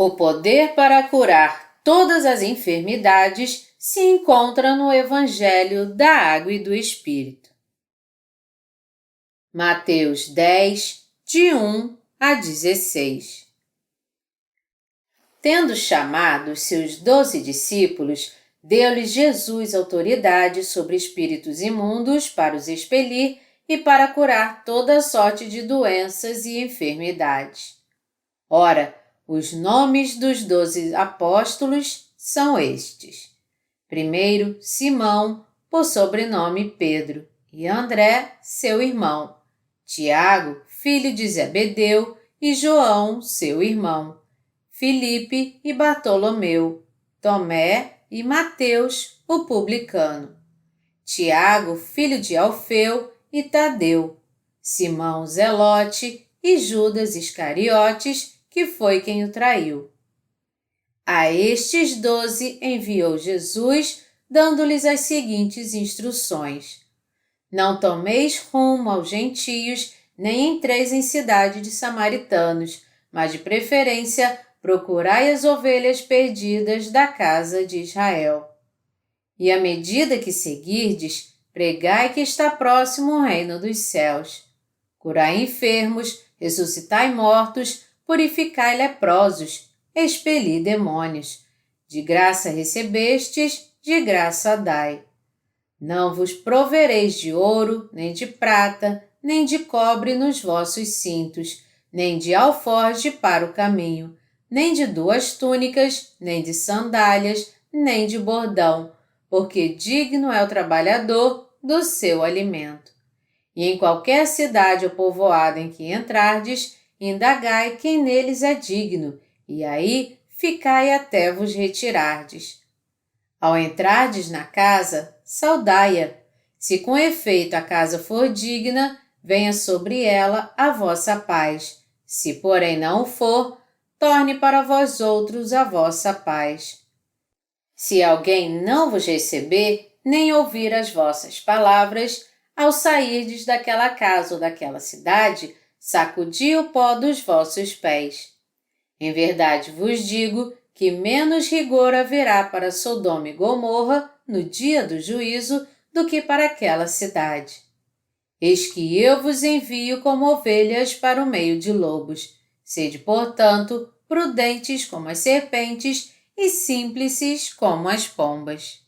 O poder para curar todas as enfermidades se encontra no Evangelho da Água e do Espírito. Mateus 10, de 1 a 16. Tendo chamado os seus 12 discípulos, deu-lhes Jesus autoridade sobre espíritos imundos para os expelir e para curar toda sorte de doenças e enfermidades. Ora, os nomes dos 12 apóstolos são estes. Primeiro, Simão, por sobrenome Pedro, e André, seu irmão, Tiago, filho de Zebedeu, e João, seu irmão, Filipe e Bartolomeu, Tomé e Mateus, o publicano, Tiago, filho de Alfeu, e Tadeu, Simão Zelote e Judas Iscariotes, que foi quem o traiu. A estes 12 enviou Jesus, dando-lhes as seguintes instruções: Não tomeis rumo aos gentios, nem entreis em cidade de samaritanos, mas de preferência procurai as ovelhas perdidas da casa de Israel. E à medida que seguirdes, pregai que está próximo o reino dos céus. Curai enfermos, ressuscitai mortos, purificai leprosos, expeli demônios. De graça recebestes, de graça dai. Não vos provereis de ouro, nem de prata, nem de cobre nos vossos cintos, nem de alforje para o caminho, nem de 2 túnicas, nem de sandálias, nem de bordão, porque digno é o trabalhador do seu alimento. E em qualquer cidade ou povoado em que entrardes, indagai quem neles é digno, e aí ficai até vos retirardes. Ao entrardes na casa, saudai-a. Se com efeito a casa for digna, venha sobre ela a vossa paz. Se porém não o for, torne para vós outros a vossa paz. Se alguém não vos receber, nem ouvir as vossas palavras, ao sairdes daquela casa ou daquela cidade, sacudi o pó dos vossos pés. Em verdade vos digo que menos rigor haverá para Sodoma e Gomorra no dia do juízo do que para aquela cidade. Eis que eu vos envio como ovelhas para o meio de lobos. Sede, portanto, prudentes como as serpentes e simples como as pombas.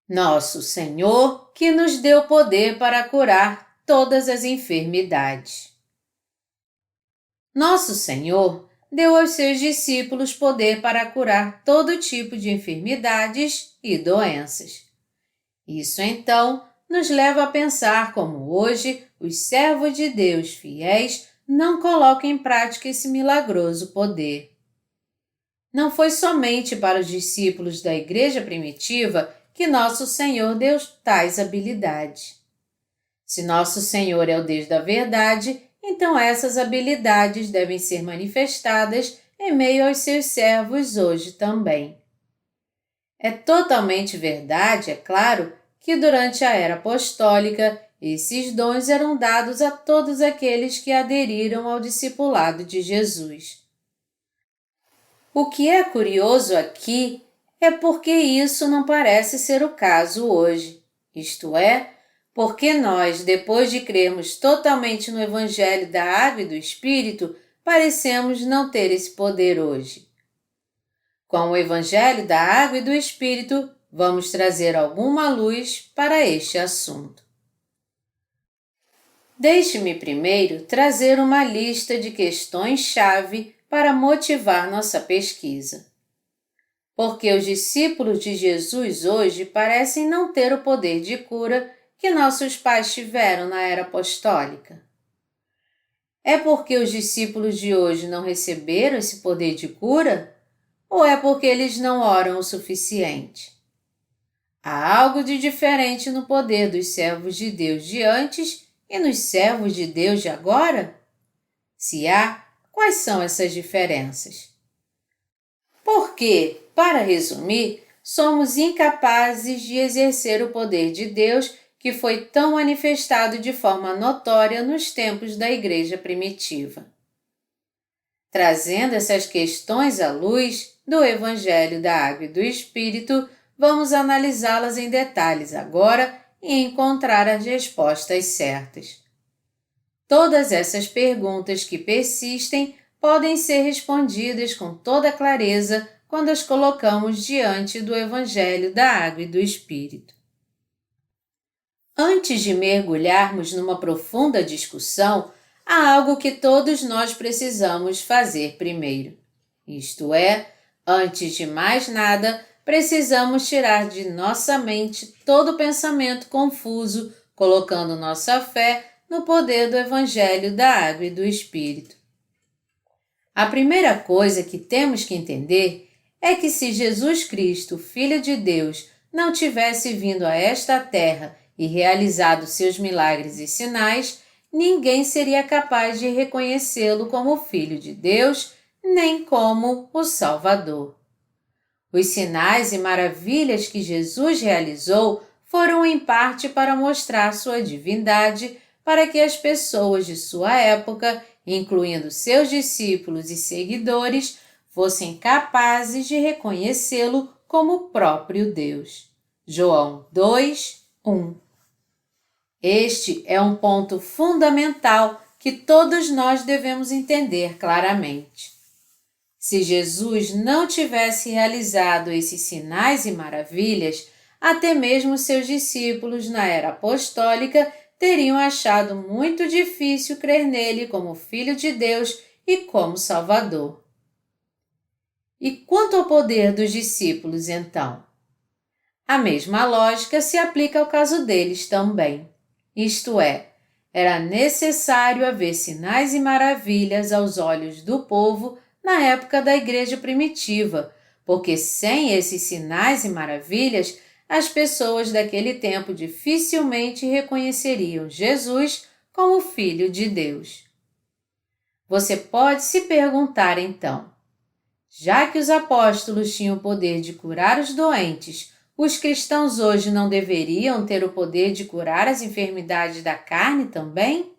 Nosso Senhor, que nos deu poder para curar todas as enfermidades. Nosso Senhor deu aos seus discípulos poder para curar todo tipo de enfermidades e doenças. Isso, então, nos leva a pensar como hoje os servos de Deus fiéis não colocam em prática esse milagroso poder. Não foi somente para os discípulos da igreja primitiva que nosso Senhor deu tais habilidades. Se nosso Senhor é o Deus da verdade, então essas habilidades devem ser manifestadas em meio aos seus servos hoje também. É totalmente verdade, é claro, que durante a era apostólica, esses dons eram dados a todos aqueles que aderiram ao discipulado de Jesus. O que é curioso aqui é porque isso não parece ser o caso hoje, isto é, porque nós, depois de crermos totalmente no Evangelho da Água e do Espírito, parecemos não ter esse poder hoje. Com o Evangelho da Água e do Espírito, vamos trazer alguma luz para este assunto. Deixe-me primeiro trazer uma lista de questões-chave para motivar nossa pesquisa. Porque os discípulos de Jesus hoje parecem não ter o poder de cura que nossos pais tiveram na era apostólica. É porque os discípulos de hoje não receberam esse poder de cura? Ou é porque eles não oram o suficiente? Há algo de diferente no poder dos servos de Deus de antes e nos servos de Deus de agora? Se há, quais são essas diferenças? Porque, para resumir, somos incapazes de exercer o poder de Deus que foi tão manifestado de forma notória nos tempos da Igreja primitiva. Trazendo essas questões à luz do Evangelho da Água e do Espírito, vamos analisá-las em detalhes agora e encontrar as respostas certas. Todas essas perguntas que persistem podem ser respondidas com toda clareza quando as colocamos diante do Evangelho da Água e do Espírito. Antes de mergulharmos numa profunda discussão, há algo que todos nós precisamos fazer primeiro. Isto é, antes de mais nada, precisamos tirar de nossa mente todo pensamento confuso, colocando nossa fé no poder do Evangelho da Água e do Espírito. A primeira coisa que temos que entender é que se Jesus Cristo, Filho de Deus, não tivesse vindo a esta terra e realizado seus milagres e sinais, ninguém seria capaz de reconhecê-lo como Filho de Deus, nem como o Salvador. Os sinais e maravilhas que Jesus realizou foram em parte para mostrar sua divindade, para que as pessoas de sua época, incluindo seus discípulos e seguidores, fossem capazes de reconhecê-lo como o próprio Deus. João 2, 1. Este é um ponto fundamental que todos nós devemos entender claramente. Se Jesus não tivesse realizado esses sinais e maravilhas, até mesmo seus discípulos na era apostólica teriam achado muito difícil crer nele como Filho de Deus e como Salvador. E quanto ao poder dos discípulos, então? A mesma lógica se aplica ao caso deles também. Isto é, era necessário haver sinais e maravilhas aos olhos do povo na época da igreja primitiva, porque sem esses sinais e maravilhas, as pessoas daquele tempo dificilmente reconheceriam Jesus como Filho de Deus. Você pode se perguntar então, já que os apóstolos tinham o poder de curar os doentes, os cristãos hoje não deveriam ter o poder de curar as enfermidades da carne também?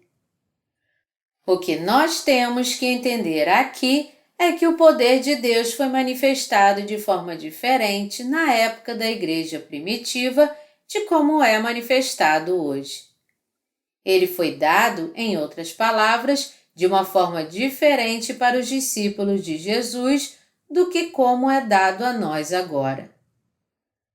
O que nós temos que entender aqui é que o poder de Deus foi manifestado de forma diferente na época da igreja primitiva de como é manifestado hoje. Ele foi dado, em outras palavras, de uma forma diferente para os discípulos de Jesus do que como é dado a nós agora.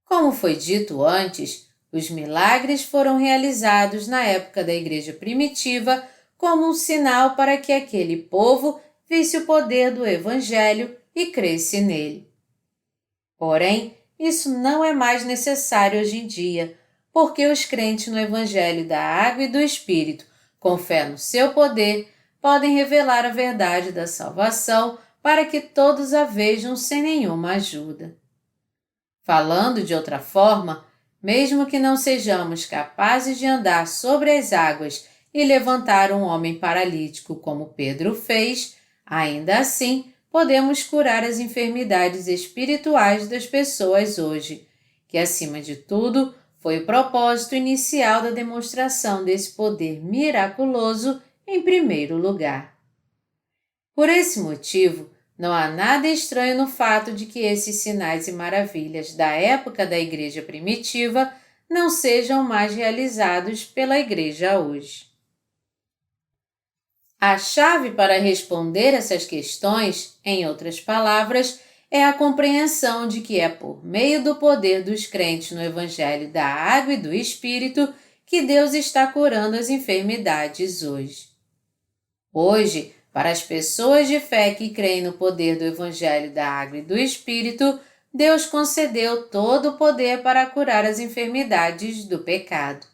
Como foi dito antes, os milagres foram realizados na época da igreja primitiva como um sinal para que aquele povo visse o poder do Evangelho e cresce nele. Porém, isso não é mais necessário hoje em dia, porque os crentes no Evangelho da Água e do Espírito, com fé no seu poder, podem revelar a verdade da salvação para que todos a vejam sem nenhuma ajuda. Falando de outra forma, mesmo que não sejamos capazes de andar sobre as águas e levantar um homem paralítico como Pedro fez, ainda assim podemos curar as enfermidades espirituais das pessoas hoje, que acima de tudo foi o propósito inicial da demonstração desse poder miraculoso em primeiro lugar. Por esse motivo, não há nada estranho no fato de que esses sinais e maravilhas da época da igreja primitiva não sejam mais realizados pela igreja hoje. A chave para responder essas questões, em outras palavras, é a compreensão de que é por meio do poder dos crentes no Evangelho da Água e do Espírito que Deus está curando as enfermidades hoje. Hoje, para as pessoas de fé que creem no poder do Evangelho da Água e do Espírito, Deus concedeu todo o poder para curar as enfermidades do pecado.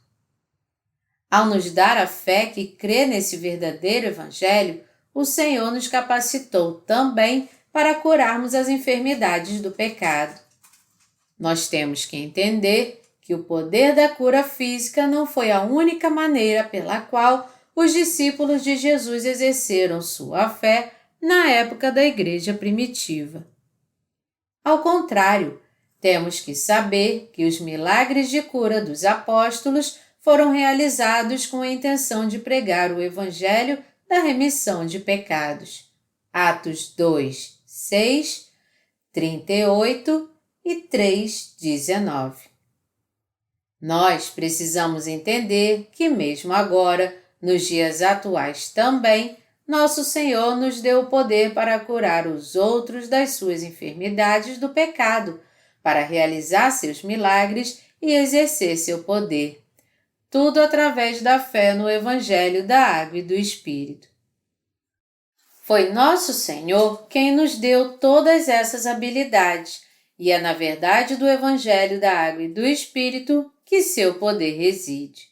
Ao nos dar a fé que crê nesse verdadeiro Evangelho, o Senhor nos capacitou também para curarmos as enfermidades do pecado. Nós temos que entender que o poder da cura física não foi a única maneira pela qual os discípulos de Jesus exerceram sua fé na época da igreja primitiva. Ao contrário, temos que saber que os milagres de cura dos apóstolos foram realizados com a intenção de pregar o Evangelho da remissão de pecados. Atos 2, 6, 38 e 3, 19. Nós precisamos entender que mesmo agora, nos dias atuais também, nosso Senhor nos deu o poder para curar os outros das suas enfermidades do pecado, para realizar seus milagres e exercer seu poder. Tudo através da fé no Evangelho da Água e do Espírito. Foi nosso Senhor quem nos deu todas essas habilidades, e é na verdade do Evangelho da Água e do Espírito que seu poder reside.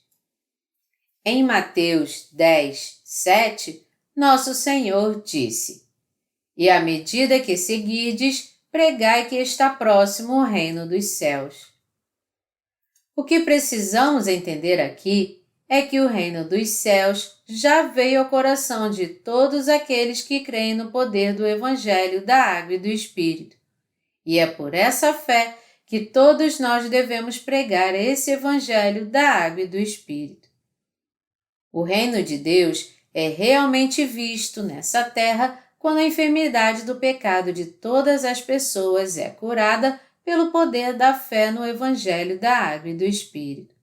Em Mateus 10, 7, nosso Senhor disse: E à medida que seguides, pregai que está próximo o reino dos céus. O que precisamos entender aqui é que o reino dos céus já veio ao coração de todos aqueles que creem no poder do Evangelho da Água e do Espírito. E é por essa fé que todos nós devemos pregar esse Evangelho da Água e do Espírito. O reino de Deus é realmente visto nessa terra quando a enfermidade do pecado de todas as pessoas é curada pelo poder da fé no Evangelho da Água e do Espírito.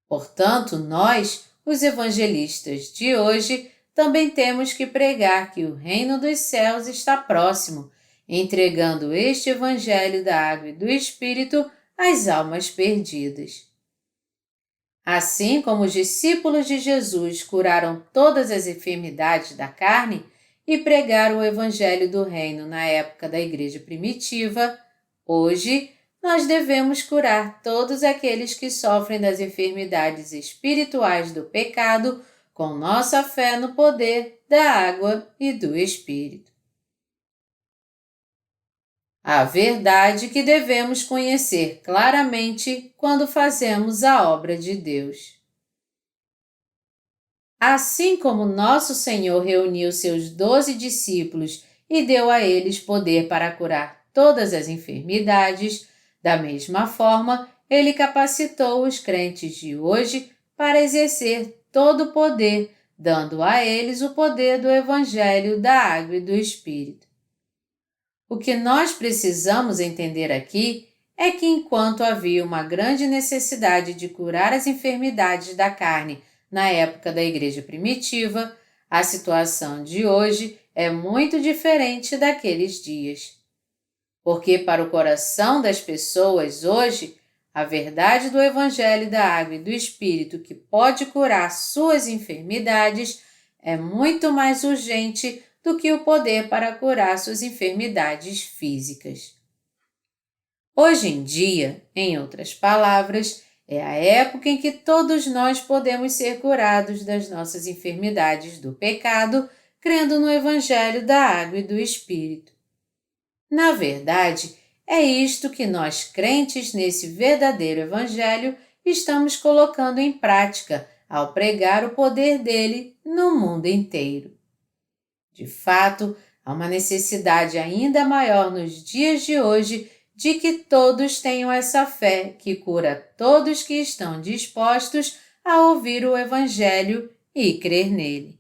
Portanto, nós, os evangelistas de hoje, também temos que pregar que o reino dos céus está próximo, entregando este Evangelho da Água e do Espírito às almas perdidas. Assim como os discípulos de Jesus curaram todas as enfermidades da carne e pregaram o Evangelho do Reino na época da Igreja primitiva, hoje nós devemos curar todos aqueles que sofrem das enfermidades espirituais do pecado com nossa fé no poder da água e do Espírito. A verdade que devemos conhecer claramente quando fazemos a obra de Deus. Assim como nosso Senhor reuniu seus 12 discípulos e deu a eles poder para curar todas as enfermidades, da mesma forma, Ele capacitou os crentes de hoje para exercer todo o poder, dando a eles o poder do Evangelho da Água e do Espírito. O que nós precisamos entender aqui é que enquanto havia uma grande necessidade de curar as enfermidades da carne na época da Igreja primitiva, a situação de hoje é muito diferente daqueles dias. Porque para o coração das pessoas hoje, a verdade do Evangelho da Água e do Espírito que pode curar suas enfermidades é muito mais urgente do que o poder para curar suas enfermidades físicas. Hoje em dia, em outras palavras, é a época em que todos nós podemos ser curados das nossas enfermidades do pecado, crendo no Evangelho da Água e do Espírito. Na verdade, é isto que nós, crentes nesse verdadeiro Evangelho, estamos colocando em prática ao pregar o poder dele no mundo inteiro. De fato, há uma necessidade ainda maior nos dias de hoje de que todos tenham essa fé que cura todos que estão dispostos a ouvir o Evangelho e crer nele.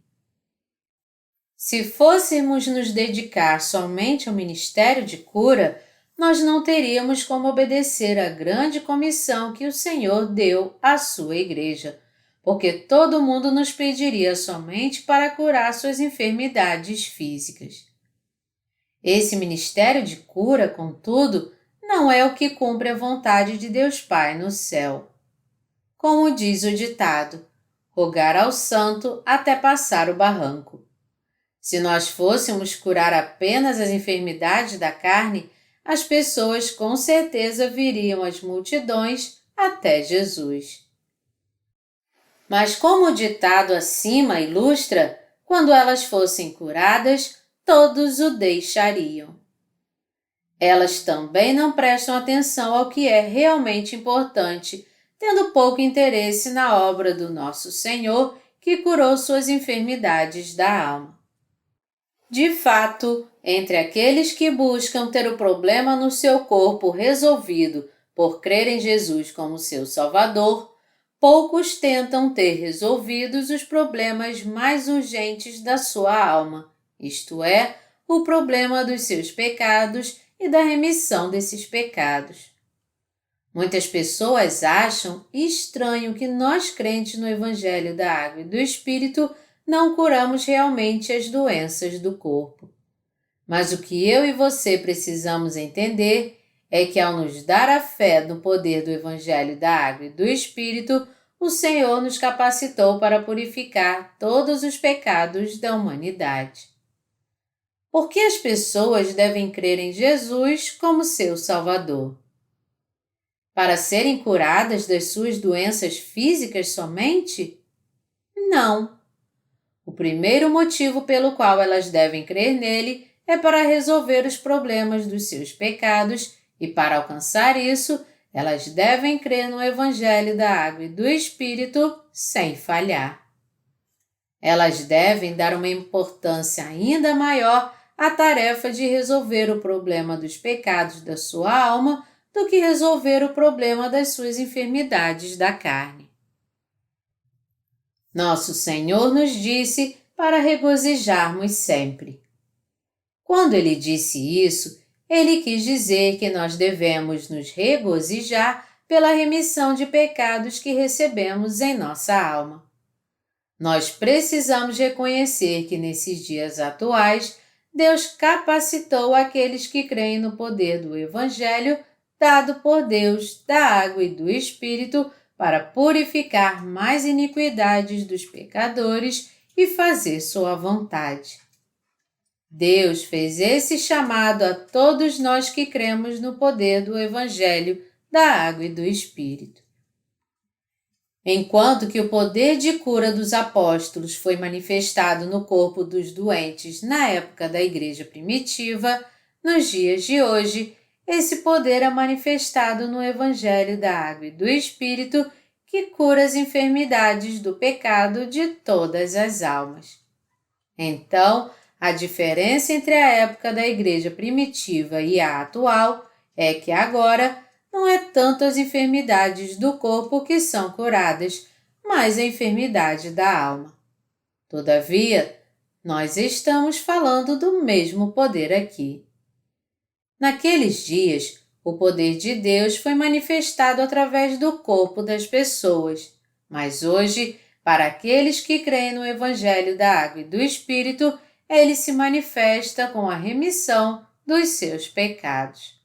Se fôssemos nos dedicar somente ao ministério de cura, nós não teríamos como obedecer à grande comissão que o Senhor deu à sua igreja, porque todo mundo nos pediria somente para curar suas enfermidades físicas. Esse ministério de cura, contudo, não é o que cumpre a vontade de Deus Pai no céu. Como diz o ditado, rogar ao santo até passar o barranco. Se nós fôssemos curar apenas as enfermidades da carne, as pessoas com certeza viriam as multidões até Jesus. Mas como o ditado acima ilustra, quando elas fossem curadas, todos o deixariam. Elas também não prestam atenção ao que é realmente importante, tendo pouco interesse na obra do nosso Senhor, que curou suas enfermidades da alma. De fato, entre aqueles que buscam ter o problema no seu corpo resolvido por crer em Jesus como seu Salvador, poucos tentam ter resolvidos os problemas mais urgentes da sua alma, isto é, o problema dos seus pecados e da remissão desses pecados. Muitas pessoas acham estranho que nós crentes no Evangelho da Água e do Espírito não curamos realmente as doenças do corpo. Mas o que eu e você precisamos entender é que ao nos dar a fé no poder do Evangelho da Água e do Espírito, o Senhor nos capacitou para purificar todos os pecados da humanidade. Por que as pessoas devem crer em Jesus como seu Salvador? Para serem curadas das suas doenças físicas somente? Não. O primeiro motivo pelo qual elas devem crer nele é para resolver os problemas dos seus pecados e, para alcançar isso, elas devem crer no Evangelho da Água e do Espírito sem falhar. Elas devem dar uma importância ainda maior à tarefa de resolver o problema dos pecados da sua alma do que resolver o problema das suas enfermidades da carne. Nosso Senhor nos disse para regozijarmos sempre. Quando Ele disse isso, Ele quis dizer que nós devemos nos regozijar pela remissão de pecados que recebemos em nossa alma. Nós precisamos reconhecer que nesses dias atuais, Deus capacitou aqueles que creem no poder do Evangelho dado por Deus, da água e do Espírito, para purificar mais iniquidades dos pecadores e fazer sua vontade. Deus fez esse chamado a todos nós que cremos no poder do Evangelho, da água e do Espírito. Enquanto que o poder de cura dos apóstolos foi manifestado no corpo dos doentes na época da igreja primitiva, nos dias de hoje, esse poder é manifestado no Evangelho da Água e do Espírito, que cura as enfermidades do pecado de todas as almas. Então, a diferença entre a época da igreja primitiva e a atual é que agora não é tanto as enfermidades do corpo que são curadas, mas a enfermidade da alma. Todavia, nós estamos falando do mesmo poder aqui. Naqueles dias, o poder de Deus foi manifestado através do corpo das pessoas, mas hoje, para aqueles que creem no Evangelho da Água e do Espírito, ele se manifesta com a remissão dos seus pecados.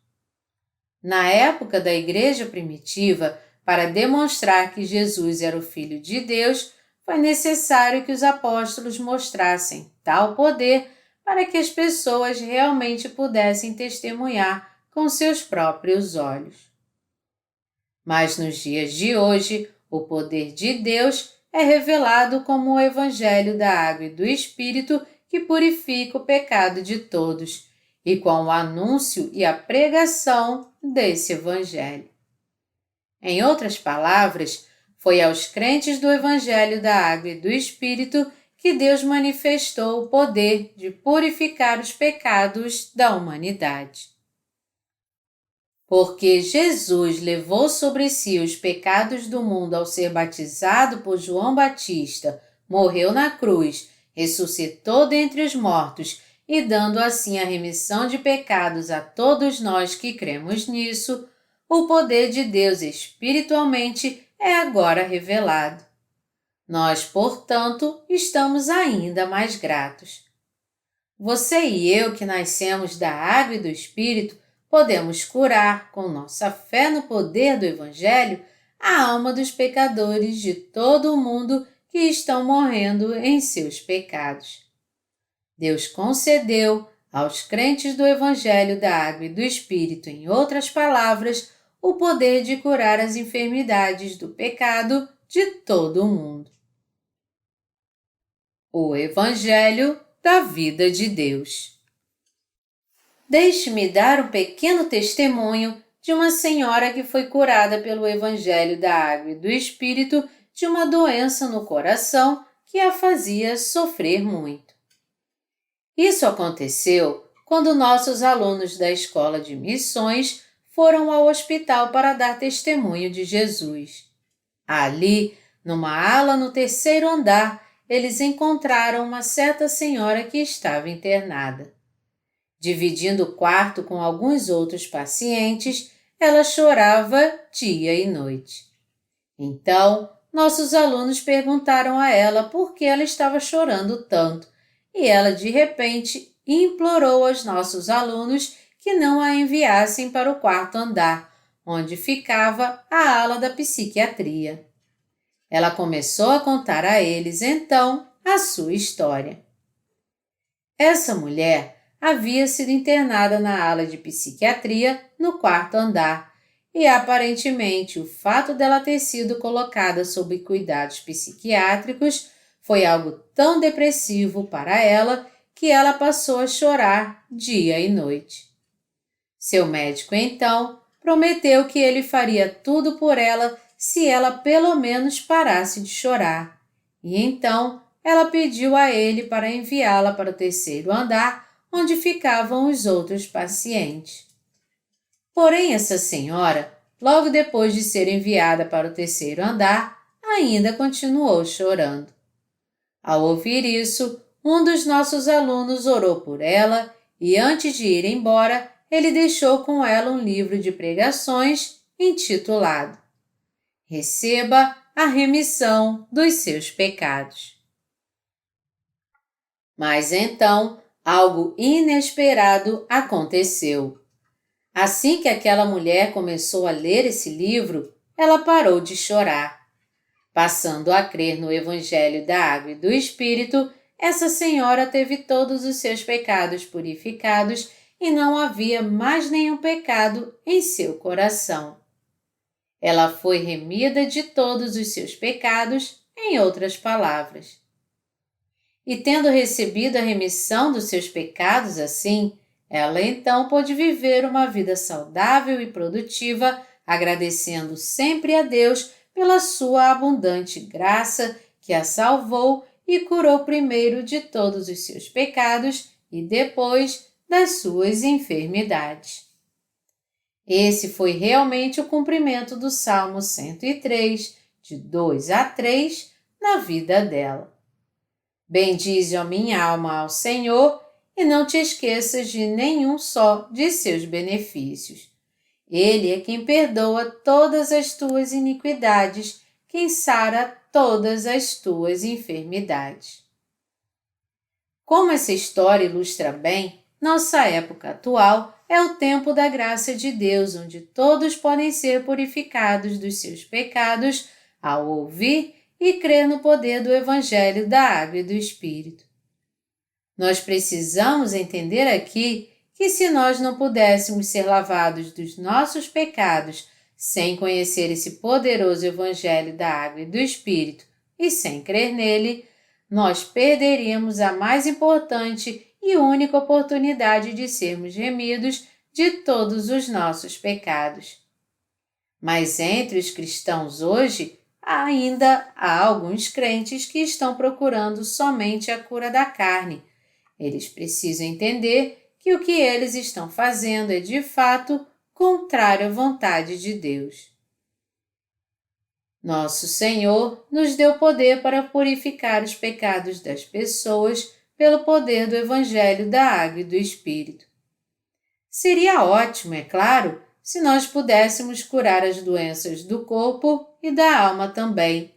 Na época da igreja primitiva, para demonstrar que Jesus era o Filho de Deus, foi necessário que os apóstolos mostrassem tal poder para que as pessoas realmente pudessem testemunhar com seus próprios olhos. Mas nos dias de hoje, o poder de Deus é revelado como o Evangelho da Água e do Espírito que purifica o pecado de todos, e com o anúncio e a pregação desse Evangelho. Em outras palavras, foi aos crentes do Evangelho da Água e do Espírito que Deus manifestou o poder de purificar os pecados da humanidade. Porque Jesus levou sobre si os pecados do mundo ao ser batizado por João Batista, morreu na cruz, ressuscitou dentre os mortos e dando assim a remissão de pecados a todos nós que cremos nisso, o poder de Deus espiritualmente é agora revelado. Nós, portanto, estamos ainda mais gratos. Você e eu que nascemos da água e do Espírito podemos curar, com nossa fé no poder do Evangelho, a alma dos pecadores de todo o mundo que estão morrendo em seus pecados. Deus concedeu aos crentes do Evangelho da Água e do Espírito, em outras palavras, o poder de curar as enfermidades do pecado de todo o mundo. O Evangelho da Vida de Deus. Deixe-me dar um pequeno testemunho de uma senhora que foi curada pelo Evangelho da Água e do Espírito de uma doença no coração que a fazia sofrer muito. Isso aconteceu quando nossos alunos da Escola de Missões foram ao hospital para dar testemunho de Jesus. Ali, numa ala no terceiro andar, eles encontraram uma certa senhora que estava internada. Dividindo o quarto com alguns outros pacientes, ela chorava dia e noite. Então, nossos alunos perguntaram a ela por que ela estava chorando tanto, e ela de repente implorou aos nossos alunos que não a enviassem para o quarto andar, onde ficava a ala da psiquiatria. Ela começou a contar a eles, então, a sua história. Essa mulher havia sido internada na ala de psiquiatria no quarto andar e, aparentemente, o fato dela ter sido colocada sob cuidados psiquiátricos foi algo tão depressivo para ela que ela passou a chorar dia e noite. Seu médico, então, prometeu que ele faria tudo por ela se ela pelo menos parasse de chorar. E então ela pediu a ele para enviá-la para o terceiro andar, onde ficavam os outros pacientes. Porém, essa senhora, logo depois de ser enviada para o terceiro andar, ainda continuou chorando. Ao ouvir isso, um dos nossos alunos orou por ela e, antes de ir embora, ele deixou com ela um livro de pregações intitulado Receba a remissão dos seus pecados. Mas então, algo inesperado aconteceu. Assim que aquela mulher começou a ler esse livro, ela parou de chorar. Passando a crer no Evangelho da Água e do Espírito, essa senhora teve todos os seus pecados purificados e não havia mais nenhum pecado em seu coração. Ela foi remida de todos os seus pecados, em outras palavras. E tendo recebido a remissão dos seus pecados assim, ela então pôde viver uma vida saudável e produtiva, agradecendo sempre a Deus pela sua abundante graça que a salvou e curou primeiro de todos os seus pecados e depois das suas enfermidades. Esse foi realmente o cumprimento do Salmo 103, de 2 a 3, na vida dela. Bendize, ó minha alma, ao Senhor, e não te esqueças de nenhum só de seus benefícios. Ele é quem perdoa todas as tuas iniquidades, quem sara todas as tuas enfermidades. Como essa história ilustra bem, nossa época atual é o tempo da graça de Deus, onde todos podem ser purificados dos seus pecados ao ouvir e crer no poder do Evangelho da Água e do Espírito. Nós precisamos entender aqui que se nós não pudéssemos ser lavados dos nossos pecados sem conhecer esse poderoso Evangelho da Água e do Espírito e sem crer nele, nós perderíamos a mais importante e única oportunidade de sermos remidos de todos os nossos pecados. Mas entre os cristãos hoje, ainda há alguns crentes que estão procurando somente a cura da carne. Eles precisam entender que o que eles estão fazendo é de fato contrário à vontade de Deus. Nosso Senhor nos deu poder para purificar os pecados das pessoas pelo poder do Evangelho da Água e do Espírito. Seria ótimo, é claro, se nós pudéssemos curar as doenças do corpo e da alma também.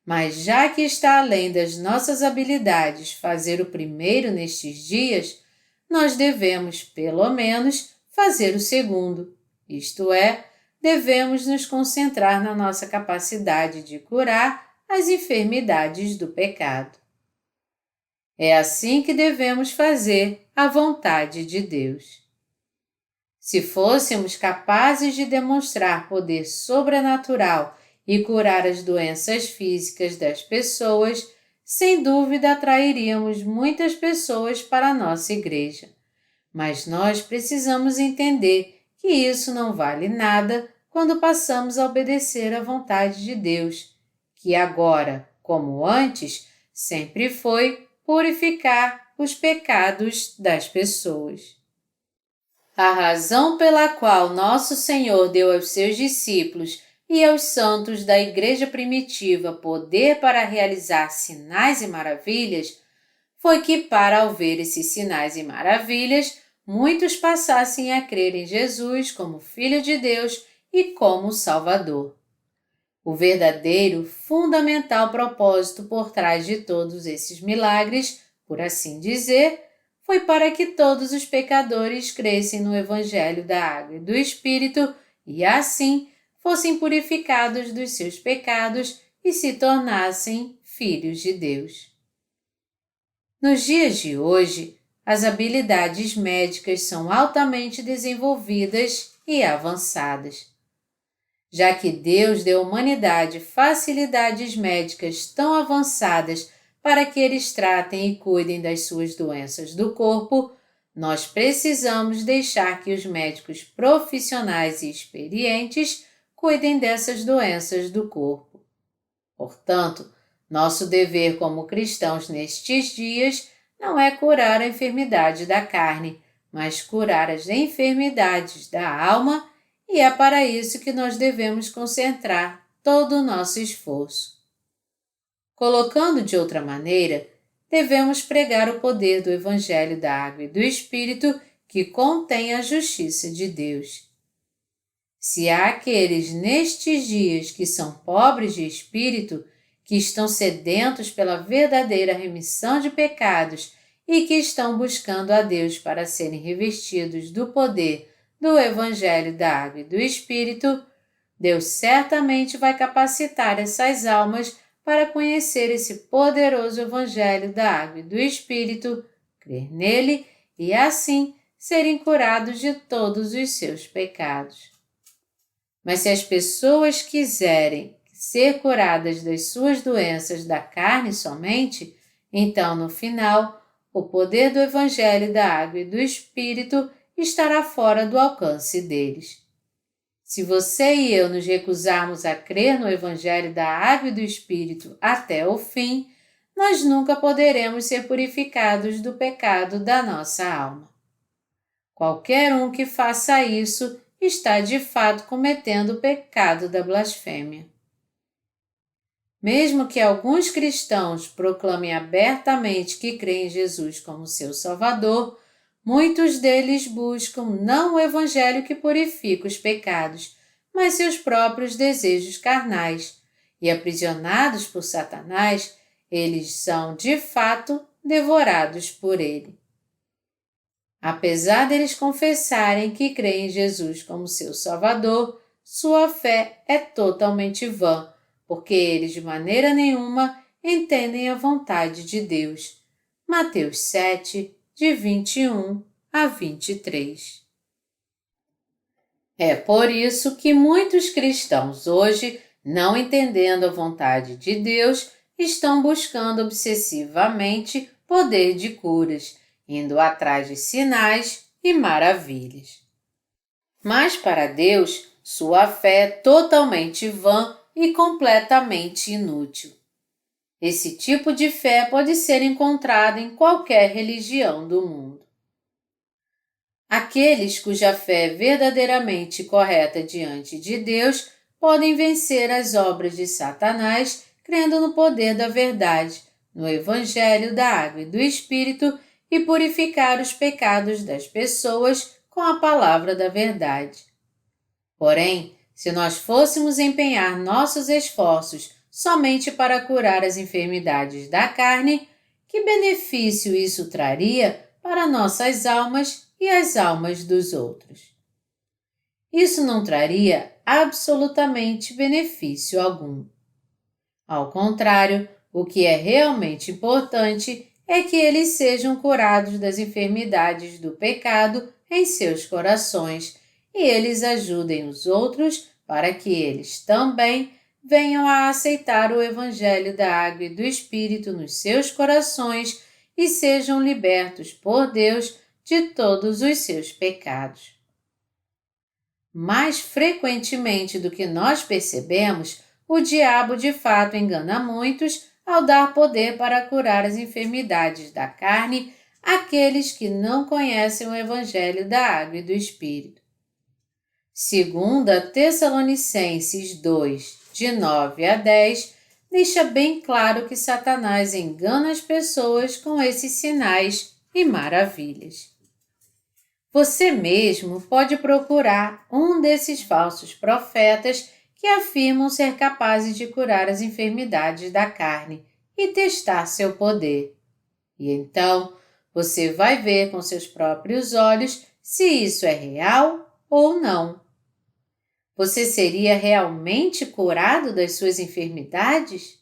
Mas já que está além das nossas habilidades fazer o primeiro nestes dias, nós devemos, pelo menos, fazer o segundo, isto é, devemos nos concentrar na nossa capacidade de curar as enfermidades do pecado. É assim que devemos fazer a vontade de Deus. Se fôssemos capazes de demonstrar poder sobrenatural e curar as doenças físicas das pessoas, sem dúvida atrairíamos muitas pessoas para a nossa igreja. Mas nós precisamos entender que isso não vale nada quando passamos a obedecer à vontade de Deus, que agora, como antes, sempre foi purificar os pecados das pessoas. A razão pela qual nosso Senhor deu aos seus discípulos e aos santos da igreja primitiva poder para realizar sinais e maravilhas foi que, para ao ver esses sinais e maravilhas, muitos passassem a crer em Jesus como Filho de Deus e como Salvador. O verdadeiro, fundamental propósito por trás de todos esses milagres, por assim dizer, foi para que todos os pecadores crescem no Evangelho da Água e do Espírito e, assim, fossem purificados dos seus pecados e se tornassem filhos de Deus. Nos dias de hoje, as habilidades médicas são altamente desenvolvidas e avançadas. Já que Deus deu à humanidade facilidades médicas tão avançadas para que eles tratem e cuidem das suas doenças do corpo, nós precisamos deixar que os médicos profissionais e experientes cuidem dessas doenças do corpo. Portanto, nosso dever como cristãos nestes dias não é curar a enfermidade da carne, mas curar as enfermidades da alma, e é para isso que nós devemos concentrar todo o nosso esforço. Colocando de outra maneira, devemos pregar o poder do Evangelho da Água e do Espírito que contém a justiça de Deus. Se há aqueles nestes dias que são pobres de espírito, que estão sedentos pela verdadeira remissão de pecados e que estão buscando a Deus para serem revestidos do poder do Evangelho da Água e do Espírito, Deus certamente vai capacitar essas almas para conhecer esse poderoso Evangelho da Água e do Espírito, crer nele e, assim, serem curados de todos os seus pecados. Mas se as pessoas quiserem ser curadas das suas doenças da carne somente, então, no final, o poder do Evangelho da Água e do Espírito estará fora do alcance deles. Se você e eu nos recusarmos a crer no Evangelho da Água e do Espírito até o fim, nós nunca poderemos ser purificados do pecado da nossa alma. Qualquer um que faça isso está de fato cometendo o pecado da blasfêmia. Mesmo que alguns cristãos proclamem abertamente que creem em Jesus como seu Salvador, muitos deles buscam não o Evangelho que purifica os pecados, mas seus próprios desejos carnais, e aprisionados por Satanás, eles são, de fato, devorados por ele. Apesar deles confessarem que creem em Jesus como seu Salvador, sua fé é totalmente vã, porque eles de maneira nenhuma entendem a vontade de Deus. Mateus 7, de 21 a 23. É por isso que muitos cristãos hoje, não entendendo a vontade de Deus, estão buscando obsessivamente poder de curas, indo atrás de sinais e maravilhas. Mas para Deus, sua fé é totalmente vã e completamente inútil. Esse tipo de fé pode ser encontrado em qualquer religião do mundo. Aqueles cuja fé é verdadeiramente correta diante de Deus podem vencer as obras de Satanás crendo no poder da verdade, no Evangelho da Água e do Espírito e purificar os pecados das pessoas com a palavra da verdade. Porém, se nós fôssemos empenhar nossos esforços somente para curar as enfermidades da carne, que benefício isso traria para nossas almas e as almas dos outros? Isso não traria absolutamente benefício algum. Ao contrário, o que é realmente importante é que eles sejam curados das enfermidades do pecado em seus corações e eles ajudem os outros para que eles também venham a aceitar o Evangelho da Água e do Espírito nos seus corações e sejam libertos por Deus de todos os seus pecados. Mais frequentemente do que nós percebemos, o diabo de fato engana muitos ao dar poder para curar as enfermidades da carne àqueles que não conhecem o Evangelho da Água e do Espírito. 2 Tessalonicenses 2, de 9 a 10, deixa bem claro que Satanás engana as pessoas com esses sinais e maravilhas. Você mesmo pode procurar um desses falsos profetas que afirmam ser capazes de curar as enfermidades da carne e testar seu poder. E então, você vai ver com seus próprios olhos se isso é real ou não. Você seria realmente curado das suas enfermidades?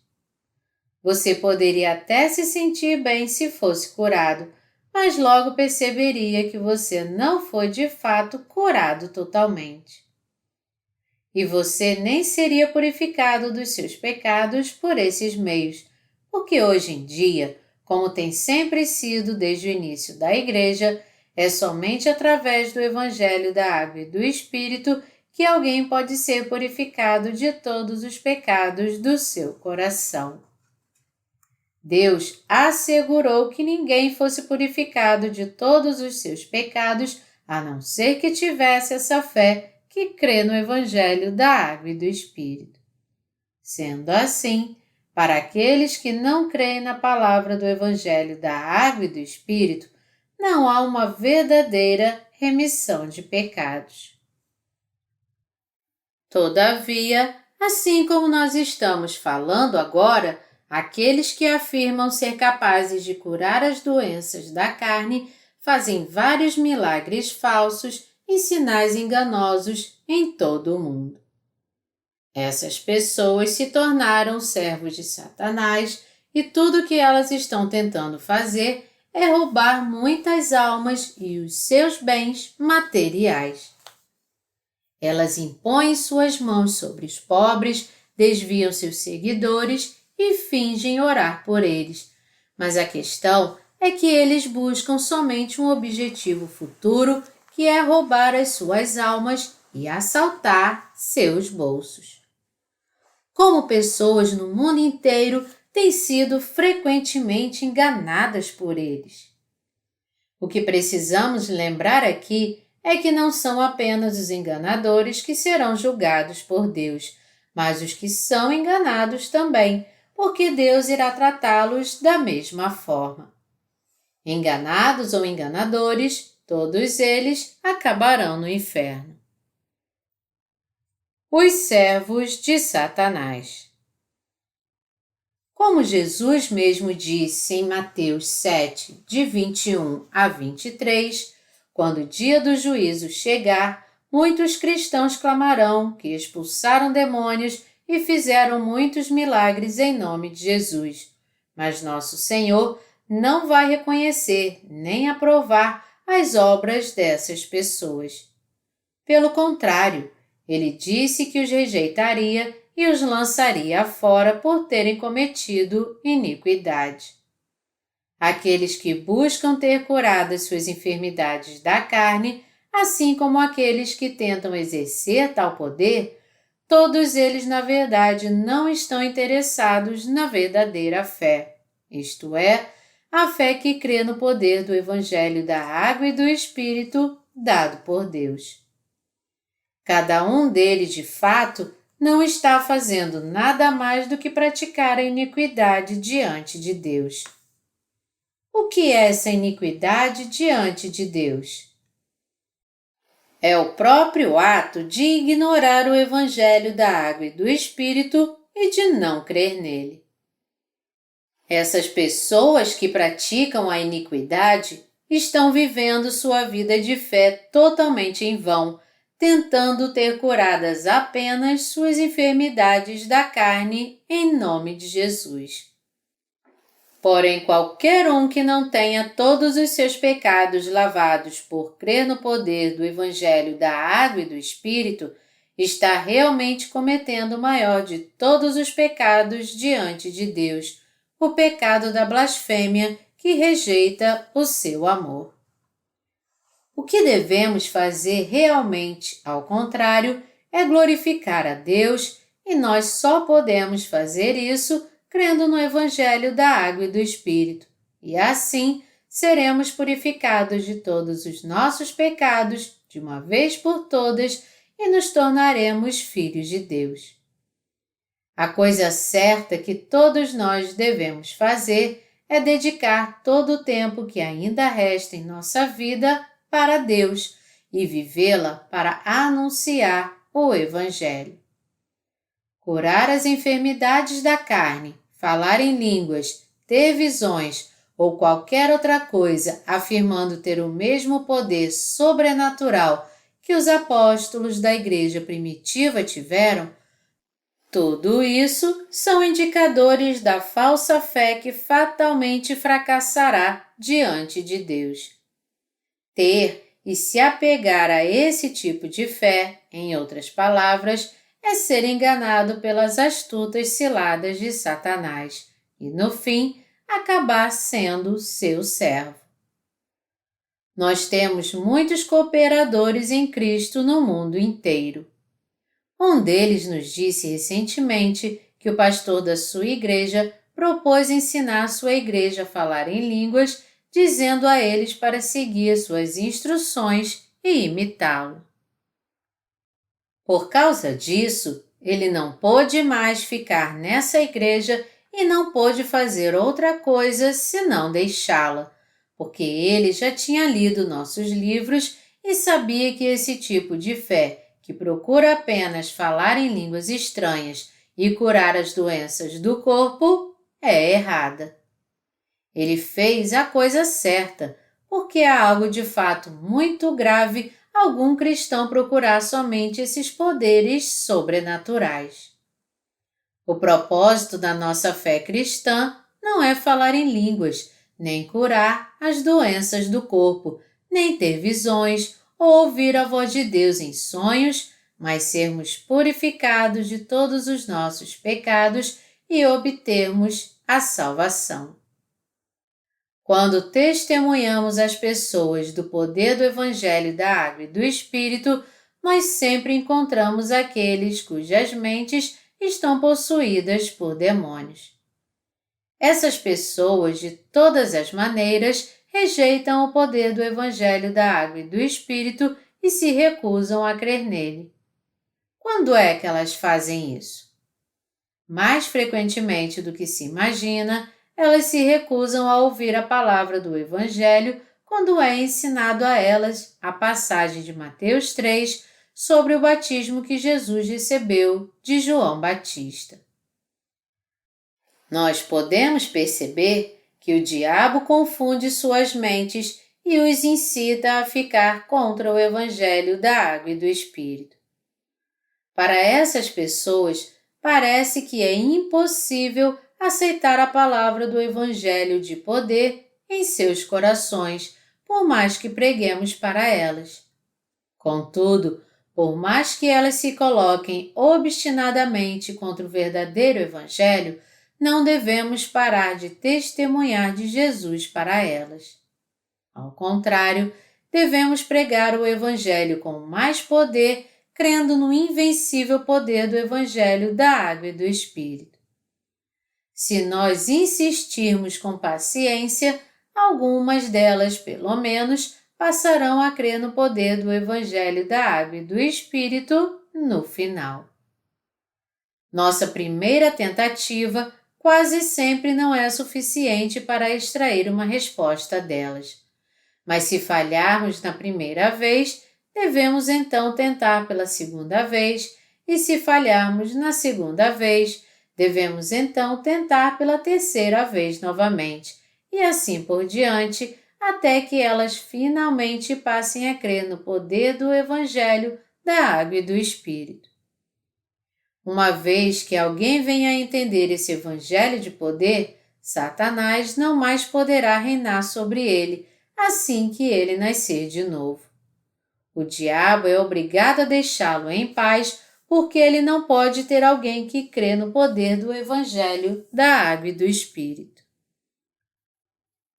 Você poderia até se sentir bem se fosse curado, mas logo perceberia que você não foi de fato curado totalmente. E você nem seria purificado dos seus pecados por esses meios, porque hoje em dia, como tem sempre sido desde o início da Igreja, é somente através do Evangelho da Água e do Espírito que alguém pode ser purificado de todos os pecados do seu coração. Deus assegurou que ninguém fosse purificado de todos os seus pecados, a não ser que tivesse essa fé que crê no Evangelho da Água e do Espírito. Sendo assim, para aqueles que não creem na palavra do Evangelho da Água e do Espírito, não há uma verdadeira remissão de pecados. Todavia, assim como nós estamos falando agora, aqueles que afirmam ser capazes de curar as doenças da carne fazem vários milagres falsos e sinais enganosos em todo o mundo. Essas pessoas se tornaram servos de Satanás e tudo o que elas estão tentando fazer é roubar muitas almas e os seus bens materiais. Elas impõem suas mãos sobre os pobres, desviam seus seguidores e fingem orar por eles. Mas a questão é que eles buscam somente um objetivo futuro, que é roubar as suas almas e assaltar seus bolsos. Como pessoas no mundo inteiro têm sido frequentemente enganadas por eles. O que precisamos lembrar aqui é que não são apenas os enganadores que serão julgados por Deus, mas os que são enganados também, porque Deus irá tratá-los da mesma forma. Enganados ou enganadores, todos eles acabarão no inferno. Os servos de Satanás. Como Jesus mesmo disse em Mateus 7, de 21 a 23, quando o dia do juízo chegar, muitos cristãos clamarão que expulsaram demônios e fizeram muitos milagres em nome de Jesus. Mas nosso Senhor não vai reconhecer nem aprovar as obras dessas pessoas. Pelo contrário, ele disse que os rejeitaria e os lançaria fora por terem cometido iniquidade. Aqueles que buscam ter curado as suas enfermidades da carne, assim como aqueles que tentam exercer tal poder, todos eles, na verdade, não estão interessados na verdadeira fé, isto é, a fé que crê no poder do Evangelho da Água e do Espírito dado por Deus. Cada um deles, de fato, não está fazendo nada mais do que praticar a iniquidade diante de Deus. O que é essa iniquidade diante de Deus? É o próprio ato de ignorar o Evangelho da Água e do Espírito e de não crer nele. Essas pessoas que praticam a iniquidade estão vivendo sua vida de fé totalmente em vão, tentando ter curadas apenas suas enfermidades da carne em nome de Jesus. Porém, qualquer um que não tenha todos os seus pecados lavados por crer no poder do Evangelho da Água e do Espírito, está realmente cometendo o maior de todos os pecados diante de Deus, o pecado da blasfêmia que rejeita o seu amor. O que devemos fazer realmente, ao contrário, é glorificar a Deus, e nós só podemos fazer isso crendo no Evangelho da Água e do Espírito, e assim seremos purificados de todos os nossos pecados de uma vez por todas e nos tornaremos filhos de Deus. A coisa certa que todos nós devemos fazer é dedicar todo o tempo que ainda resta em nossa vida para Deus e vivê-la para anunciar o Evangelho. Curar as enfermidades da carne, falar em línguas, ter visões ou qualquer outra coisa afirmando ter o mesmo poder sobrenatural que os apóstolos da igreja primitiva tiveram, tudo isso são indicadores da falsa fé que fatalmente fracassará diante de Deus. Ter e se apegar a esse tipo de fé, em outras palavras, é ser enganado pelas astutas ciladas de Satanás e, no fim, acabar sendo seu servo. Nós temos muitos cooperadores em Cristo no mundo inteiro. Um deles nos disse recentemente que o pastor da sua igreja propôs ensinar sua igreja a falar em línguas, dizendo a eles para seguir suas instruções e imitá-lo. Por causa disso, ele não pôde mais ficar nessa igreja e não pôde fazer outra coisa senão deixá-la, porque ele já tinha lido nossos livros e sabia que esse tipo de fé, que procura apenas falar em línguas estranhas e curar as doenças do corpo, é errada. Ele fez a coisa certa, porque é algo de fato muito grave algum cristão procurar somente esses poderes sobrenaturais. O propósito da nossa fé cristã não é falar em línguas, nem curar as doenças do corpo, nem ter visões ou ouvir a voz de Deus em sonhos, mas sermos purificados de todos os nossos pecados e obtermos a salvação. Quando testemunhamos às pessoas do poder do Evangelho da Água e do Espírito, nós sempre encontramos aqueles cujas mentes estão possuídas por demônios. Essas pessoas, de todas as maneiras, rejeitam o poder do Evangelho da Água e do Espírito e se recusam a crer nele. Quando é que elas fazem isso? Mais frequentemente do que se imagina, elas se recusam a ouvir a palavra do Evangelho quando é ensinado a elas a passagem de Mateus 3 sobre o batismo que Jesus recebeu de João Batista. Nós podemos perceber que o diabo confunde suas mentes e os incita a ficar contra o Evangelho da Água e do Espírito. Para essas pessoas, parece que é impossível aceitar a palavra do Evangelho de poder em seus corações, por mais que preguemos para elas. Contudo, por mais que elas se coloquem obstinadamente contra o verdadeiro Evangelho, não devemos parar de testemunhar de Jesus para elas. Ao contrário, devemos pregar o Evangelho com mais poder, crendo no invencível poder do Evangelho da Água e do Espírito. Se nós insistirmos com paciência, algumas delas, pelo menos, passarão a crer no poder do Evangelho da Água e do Espírito no final. Nossa primeira tentativa quase sempre não é suficiente para extrair uma resposta delas. Mas se falharmos na primeira vez, devemos então tentar pela segunda vez, e se falharmos na segunda vez, devemos então tentar pela terceira vez novamente, e assim por diante, até que elas finalmente passem a crer no poder do Evangelho da Água e do Espírito. Uma vez que alguém venha a entender esse Evangelho de poder, Satanás não mais poderá reinar sobre ele assim que ele nascer de novo. O diabo é obrigado a deixá-lo em paz porque ele não pode ter alguém que crê no poder do Evangelho da Água e do Espírito.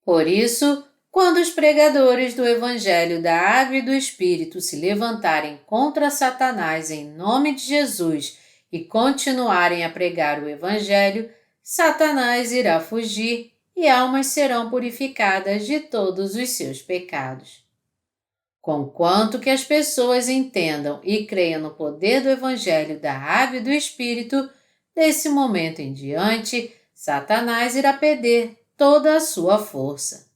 Por isso, quando os pregadores do Evangelho da Água e do Espírito se levantarem contra Satanás em nome de Jesus e continuarem a pregar o Evangelho, Satanás irá fugir e almas serão purificadas de todos os seus pecados. Conquanto que as pessoas entendam e creiam no poder do Evangelho da Água e do Espírito, desse momento em diante, Satanás irá perder toda a sua força.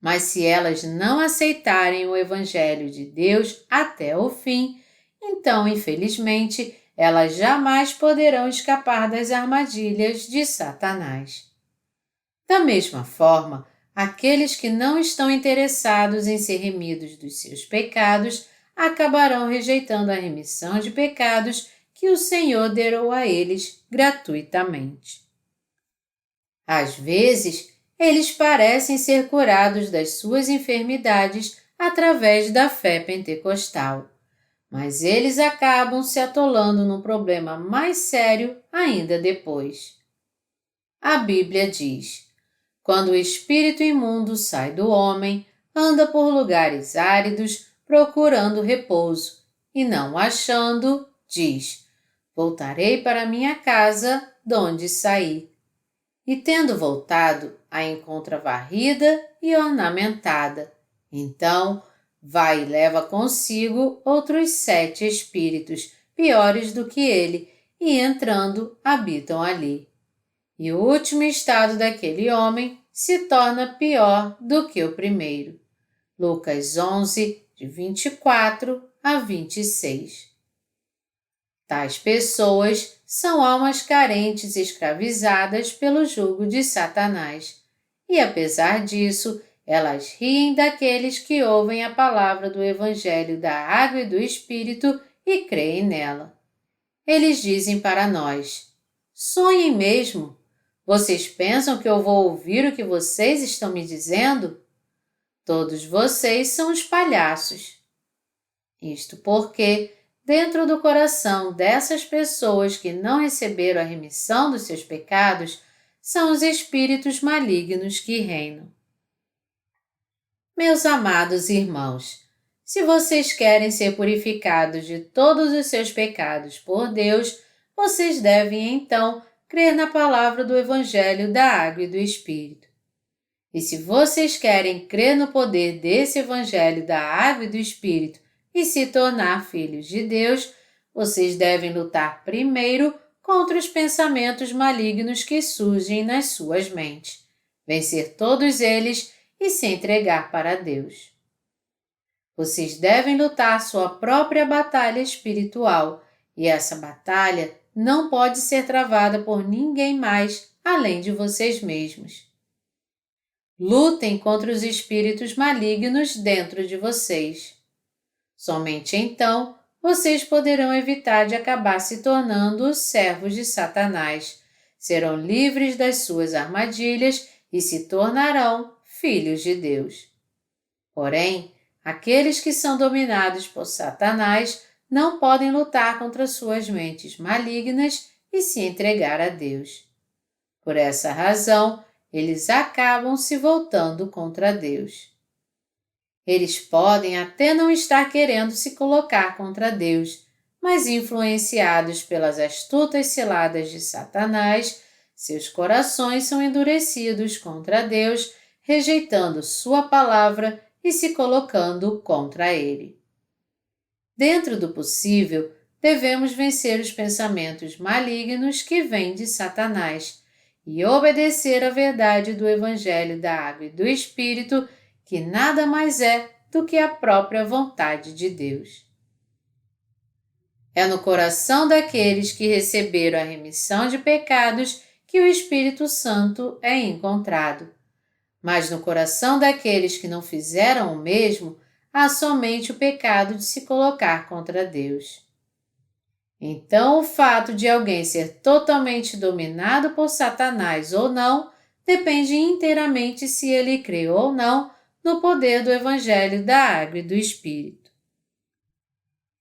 Mas se elas não aceitarem o Evangelho de Deus até o fim, então, infelizmente, elas jamais poderão escapar das armadilhas de Satanás. Da mesma forma, aqueles que não estão interessados em ser remidos dos seus pecados acabarão rejeitando a remissão de pecados que o Senhor deu a eles gratuitamente. Às vezes, eles parecem ser curados das suas enfermidades através da fé pentecostal, mas eles acabam se atolando num problema mais sério ainda depois. A Bíblia diz: quando o espírito imundo sai do homem, anda por lugares áridos procurando repouso, e não achando, diz: voltarei para minha casa, donde saí. E tendo voltado, a encontra varrida e ornamentada. Então, vai e leva consigo outros 7 espíritos, piores do que ele, e entrando, habitam ali. E o último estado daquele homem se torna pior do que o primeiro. Lucas 11, de 24 a 26. Tais pessoas são almas carentes escravizadas pelo jugo de Satanás, e apesar disso, elas riem daqueles que ouvem a palavra do Evangelho da Água e do Espírito e creem nela. Eles dizem para nós: sonhem mesmo! Vocês pensam que eu vou ouvir o que vocês estão me dizendo? Todos vocês são os palhaços. Isto porque, dentro do coração dessas pessoas que não receberam a remissão dos seus pecados, são os espíritos malignos que reinam. Meus amados irmãos, se vocês querem ser purificados de todos os seus pecados por Deus, vocês devem então crer na palavra do Evangelho da Água e do Espírito. E se vocês querem crer no poder desse Evangelho da Água e do Espírito e se tornar filhos de Deus, vocês devem lutar primeiro contra os pensamentos malignos que surgem nas suas mentes, vencer todos eles e se entregar para Deus. Vocês devem lutar sua própria batalha espiritual, e essa batalha não pode ser travada por ninguém mais além de vocês mesmos. Lutem contra os espíritos malignos dentro de vocês. Somente então vocês poderão evitar de acabar se tornando os servos de Satanás, serão livres das suas armadilhas e se tornarão filhos de Deus. Porém, aqueles que são dominados por Satanás não podem lutar contra suas mentes malignas e se entregar a Deus. Por essa razão, eles acabam se voltando contra Deus. Eles podem até não estar querendo se colocar contra Deus, mas influenciados pelas astutas ciladas de Satanás, seus corações são endurecidos contra Deus, rejeitando sua palavra e se colocando contra ele. Dentro do possível, devemos vencer os pensamentos malignos que vêm de Satanás e obedecer à verdade do Evangelho da Água e do Espírito, que nada mais é do que a própria vontade de Deus. É no coração daqueles que receberam a remissão de pecados que o Espírito Santo é encontrado. Mas no coração daqueles que não fizeram o mesmo, há somente o pecado de se colocar contra Deus. Então, o fato de alguém ser totalmente dominado por Satanás ou não, depende inteiramente se ele crê ou não no poder do Evangelho da Água e do Espírito.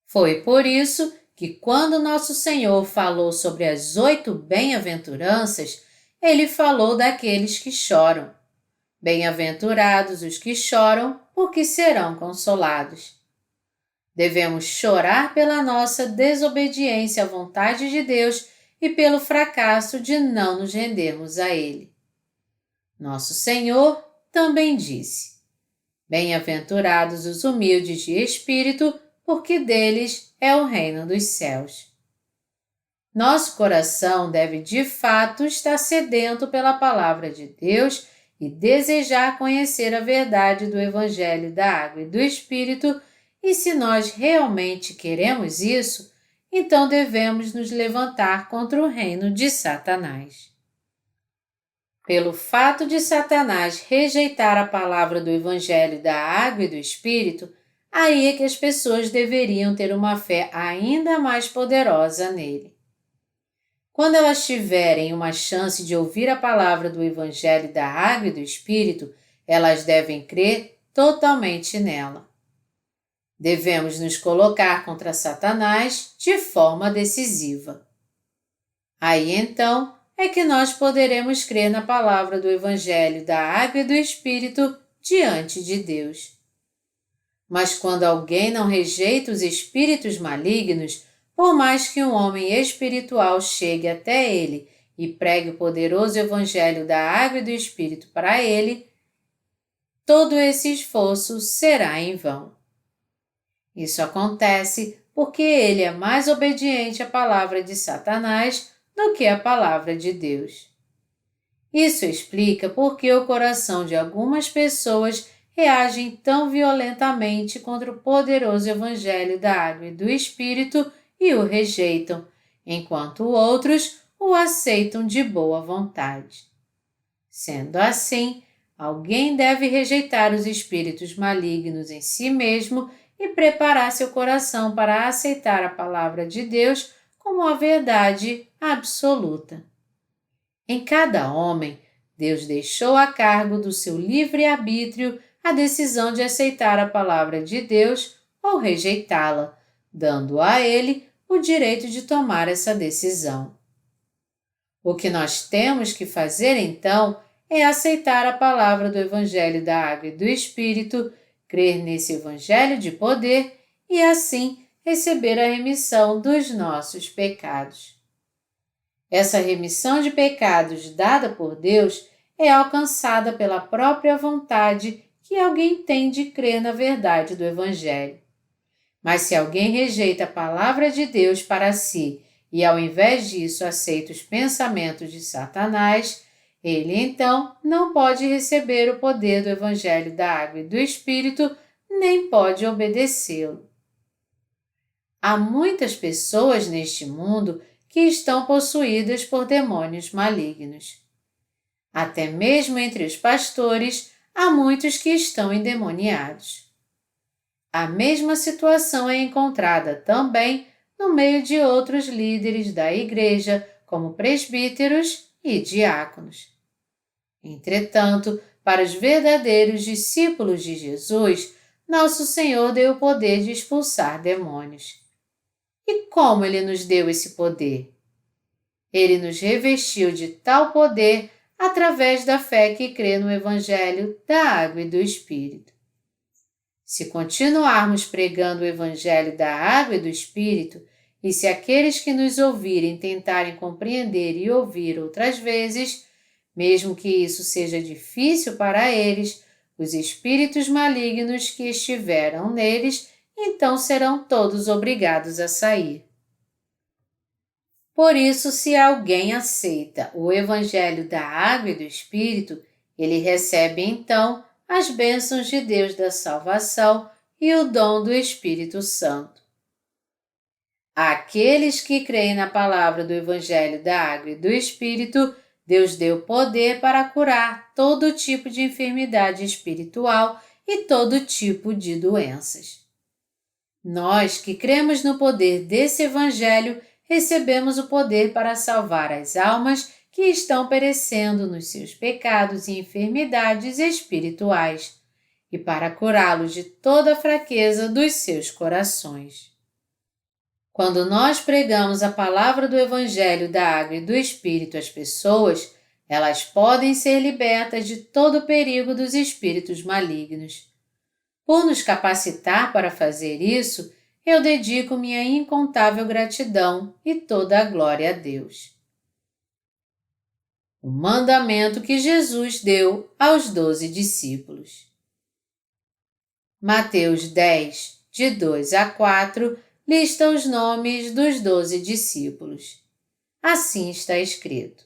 Foi por isso que quando nosso Senhor falou sobre as 8 bem-aventuranças, ele falou daqueles que choram. Bem-aventurados os que choram, porque serão consolados. Devemos chorar pela nossa desobediência à vontade de Deus e pelo fracasso de não nos rendermos a Ele. Nosso Senhor também disse: bem-aventurados os humildes de espírito, porque deles é o reino dos céus. Nosso coração deve de fato estar sedento pela palavra de Deus e desejar conhecer a verdade do Evangelho da Água e do Espírito, e se nós realmente queremos isso, então devemos nos levantar contra o reino de Satanás. Pelo fato de Satanás rejeitar a palavra do Evangelho da Água e do Espírito, aí é que as pessoas deveriam ter uma fé ainda mais poderosa nele. Quando elas tiverem uma chance de ouvir a palavra do Evangelho da Água e do Espírito, elas devem crer totalmente nela. Devemos nos colocar contra Satanás de forma decisiva. Aí então é que nós poderemos crer na palavra do Evangelho da Água e do Espírito diante de Deus. Mas quando alguém não rejeita os espíritos malignos, por mais que um homem espiritual chegue até ele e pregue o poderoso Evangelho da Água e do Espírito para ele, todo esse esforço será em vão. Isso acontece porque ele é mais obediente à palavra de Satanás do que à palavra de Deus. Isso explica por que o coração de algumas pessoas reagem tão violentamente contra o poderoso Evangelho da Água e do Espírito e o rejeitam, enquanto outros o aceitam de boa vontade. Sendo assim, alguém deve rejeitar os espíritos malignos em si mesmo e preparar seu coração para aceitar a palavra de Deus como a verdade absoluta. Em cada homem, Deus deixou a cargo do seu livre-arbítrio a decisão de aceitar a palavra de Deus ou rejeitá-la, dando a ele o direito de tomar essa decisão. O que nós temos que fazer então é aceitar a palavra do Evangelho da Água e do Espírito, crer nesse Evangelho de poder e assim receber a remissão dos nossos pecados. Essa remissão de pecados dada por Deus é alcançada pela própria vontade que alguém tem de crer na verdade do Evangelho. Mas se alguém rejeita a palavra de Deus para si e ao invés disso aceita os pensamentos de Satanás, ele então não pode receber o poder do Evangelho da Água e do Espírito, nem pode obedecê-lo. Há muitas pessoas neste mundo que estão possuídas por demônios malignos. Até mesmo entre os pastores, há muitos que estão endemoniados. A mesma situação é encontrada também no meio de outros líderes da igreja, como presbíteros e diáconos. Entretanto, para os verdadeiros discípulos de Jesus, nosso Senhor deu o poder de expulsar demônios. E como Ele nos deu esse poder? Ele nos revestiu de tal poder através da fé que crê no Evangelho da Água e do Espírito. Se continuarmos pregando o Evangelho da Água e do Espírito, e se aqueles que nos ouvirem tentarem compreender e ouvir outras vezes, mesmo que isso seja difícil para eles, os espíritos malignos que estiveram neles, então serão todos obrigados a sair. Por isso, se alguém aceita o Evangelho da Água e do Espírito, ele recebe então as bênçãos de Deus da salvação e o dom do Espírito Santo. Àqueles que creem na palavra do Evangelho da Água e do Espírito, Deus deu poder para curar todo tipo de enfermidade espiritual e todo tipo de doenças. Nós que cremos no poder desse Evangelho, recebemos o poder para salvar as almas que estão perecendo nos seus pecados e enfermidades espirituais e para curá-los de toda a fraqueza dos seus corações. Quando nós pregamos a palavra do Evangelho da Água e do Espírito às pessoas, elas podem ser libertas de todo o perigo dos espíritos malignos. Por nos capacitar para fazer isso, eu dedico minha incontável gratidão e toda a glória a Deus. O mandamento que Jesus deu aos 12 discípulos. Mateus 10, de 2 a 4, lista os nomes dos 12 discípulos. Assim está escrito: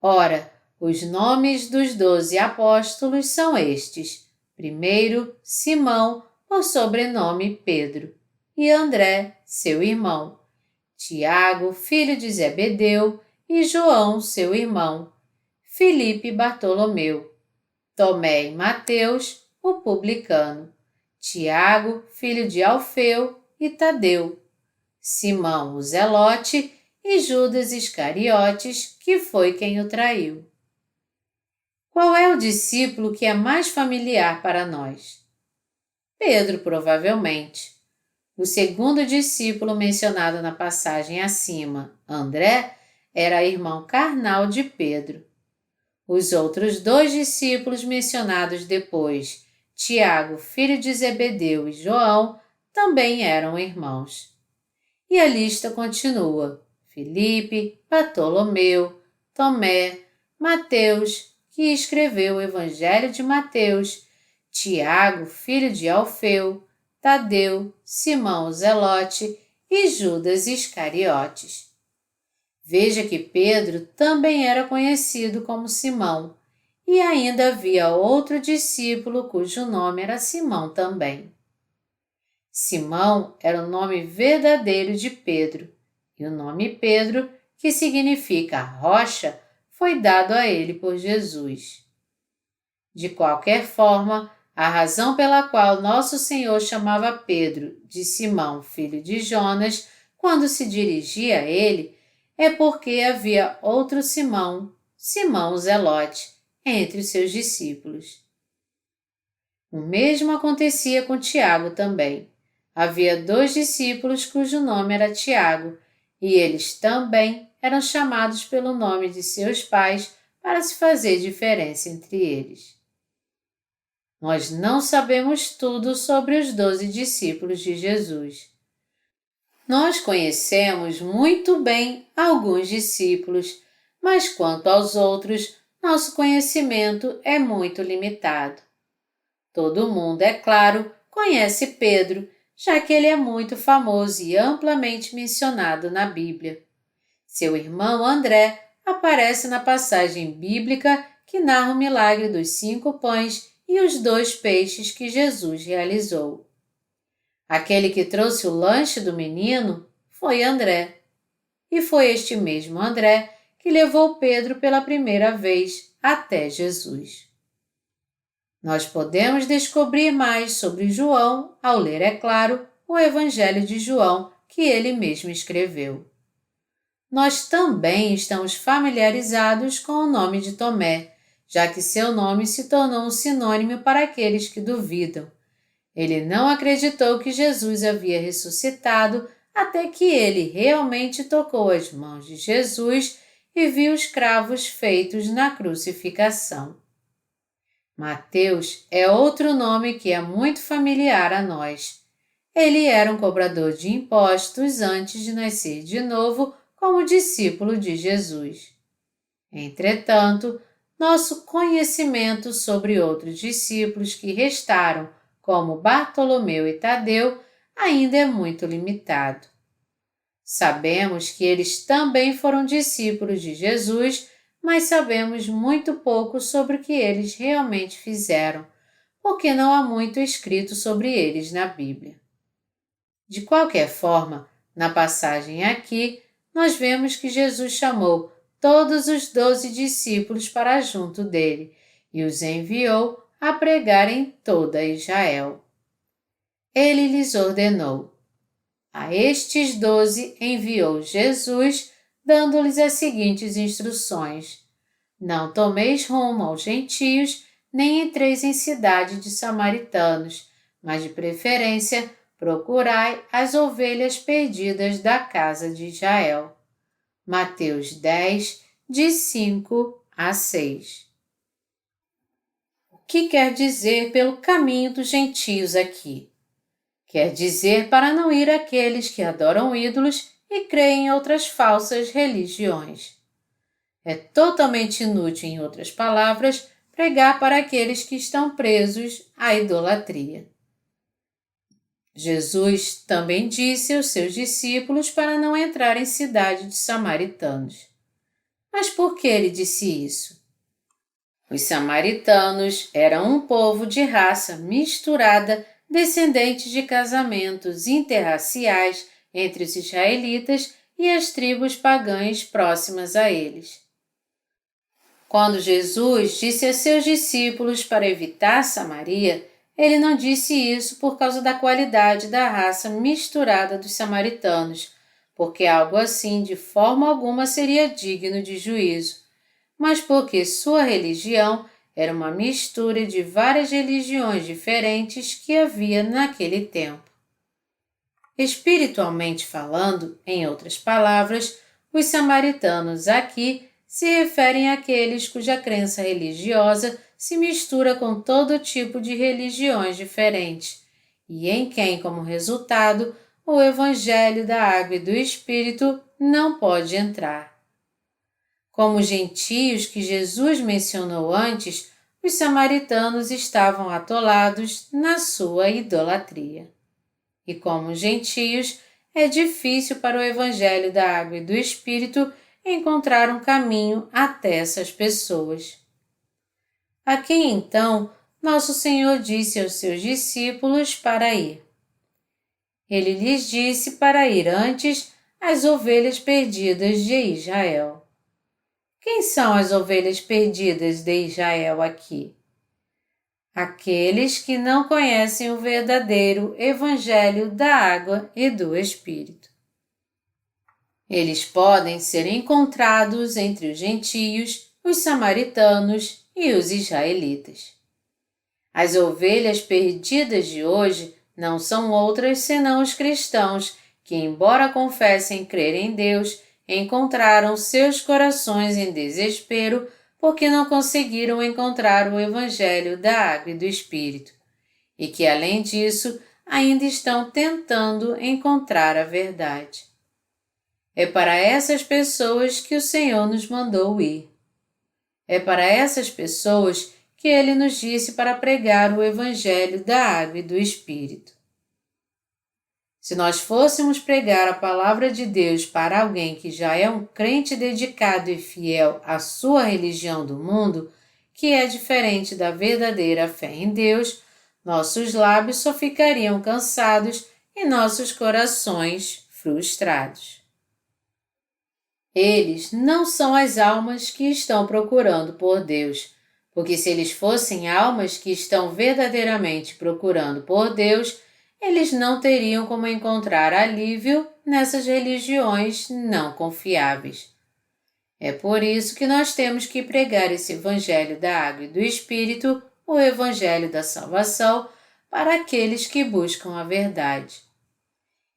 Ora, Os nomes dos 12 apóstolos são estes: primeiro, Simão, por sobrenome Pedro, e André, seu irmão, Tiago, filho de Zebedeu, e João, seu irmão, Filipe e Bartolomeu, Tomé e Mateus, o publicano, Tiago, filho de Alfeu, e Tadeu, Simão, o Zelote, e Judas Iscariotes, que foi quem o traiu. Qual é o discípulo que é mais familiar para nós? Pedro, provavelmente. O segundo discípulo mencionado na passagem acima, André, era irmão carnal de Pedro. Os outros 2 discípulos mencionados depois, Tiago, filho de Zebedeu, e João, também eram irmãos. E a lista continua: Filipe, Bartolomeu, Tomé, Mateus, que escreveu o Evangelho de Mateus, Tiago, filho de Alfeu, Tadeu, Simão o Zelote e Judas Iscariotes. Veja que Pedro também era conhecido como Simão, e ainda havia outro discípulo cujo nome era Simão também. Simão era o nome verdadeiro de Pedro, e o nome Pedro, que significa rocha, foi dado a ele por Jesus. De qualquer forma, a razão pela qual nosso Senhor chamava Pedro de Simão, filho de Jonas, quando se dirigia a ele, é porque havia outro Simão, Simão o Zelote, entre os seus discípulos. O mesmo acontecia com Tiago também. Havia 2 discípulos cujo nome era Tiago, e eles também eram chamados pelo nome de seus pais para se fazer diferença entre eles. Nós não sabemos tudo sobre os 12 discípulos de Jesus. Nós conhecemos muito bem alguns discípulos, mas quanto aos outros, nosso conhecimento é muito limitado. Todo mundo, é claro, conhece Pedro, já que ele é muito famoso e amplamente mencionado na Bíblia. Seu irmão André aparece na passagem bíblica que narra o milagre dos 5 pães e os 2 peixes que Jesus realizou. Aquele que trouxe o lanche do menino foi André. E foi este mesmo André que levou Pedro pela primeira vez até Jesus. Nós podemos descobrir mais sobre João ao ler, é claro, o Evangelho de João que ele mesmo escreveu. Nós também estamos familiarizados com o nome de Tomé, já que seu nome se tornou um sinônimo para aqueles que duvidam. Ele não acreditou que Jesus havia ressuscitado até que ele realmente tocou as mãos de Jesus e viu os cravos feitos na crucificação. Mateus é outro nome que é muito familiar a nós. Ele era um cobrador de impostos antes de nascer de novo como discípulo de Jesus. Entretanto, nosso conhecimento sobre outros discípulos que restaram, como Bartolomeu e Tadeu, ainda é muito limitado. Sabemos que eles também foram discípulos de Jesus, mas sabemos muito pouco sobre o que eles realmente fizeram, porque não há muito escrito sobre eles na Bíblia. De qualquer forma, na passagem aqui, nós vemos que Jesus chamou todos os 12 discípulos para junto dele e os enviou a pregar em toda Israel. Ele lhes ordenou. A estes 12 enviou Jesus, dando-lhes as seguintes instruções: não tomeis rumo aos gentios, nem entreis em cidade de samaritanos, mas de preferência procurai as ovelhas perdidas da casa de Israel. Mateus 10, de 5 a 6. O que quer dizer pelo caminho dos gentios aqui? Quer dizer para não ir àqueles que adoram ídolos e creem em outras falsas religiões. É totalmente inútil, em outras palavras, pregar para aqueles que estão presos à idolatria. Jesus também disse aos seus discípulos para não entrar em cidade de samaritanos. Mas por que ele disse isso? Os samaritanos eram um povo de raça misturada, descendentes de casamentos interraciais entre os israelitas e as tribos pagãs próximas a eles. Quando Jesus disse a seus discípulos para evitar Samaria, ele não disse isso por causa da qualidade da raça misturada dos samaritanos, porque algo assim de forma alguma seria digno de juízo, mas porque sua religião era uma mistura de várias religiões diferentes que havia naquele tempo. Espiritualmente falando, em outras palavras, os samaritanos aqui se referem àqueles cuja crença religiosa se mistura com todo tipo de religiões diferentes, e em quem, como resultado, o Evangelho da Água e do Espírito não pode entrar. Como os gentios que Jesus mencionou antes, os samaritanos estavam atolados na sua idolatria. E como os gentios, é difícil para o Evangelho da Água e do Espírito encontrar um caminho até essas pessoas. A quem então nosso Senhor disse aos seus discípulos para ir? Ele lhes disse para ir antes às ovelhas perdidas de Israel. Quem são as ovelhas perdidas de Israel aqui? Aqueles que não conhecem o verdadeiro Evangelho da Água e do Espírito. Eles podem ser encontrados entre os gentios, os samaritanos e os israelitas. As ovelhas perdidas de hoje não são outras senão os cristãos que, embora confessem crer em Deus, encontraram seus corações em desespero porque não conseguiram encontrar o Evangelho da Água e do Espírito, e que, além disso, ainda estão tentando encontrar a verdade. É para essas pessoas que o Senhor nos mandou ir. É para essas pessoas que Ele nos disse para pregar o Evangelho da Água e do Espírito. Se nós fôssemos pregar a palavra de Deus para alguém que já é um crente dedicado e fiel à sua religião do mundo, que é diferente da verdadeira fé em Deus, nossos lábios só ficariam cansados e nossos corações frustrados. Eles não são as almas que estão procurando por Deus, porque se eles fossem almas que estão verdadeiramente procurando por Deus, eles não teriam como encontrar alívio nessas religiões não confiáveis. É por isso que nós temos que pregar esse Evangelho da Água e do Espírito, o Evangelho da Salvação, para aqueles que buscam a verdade.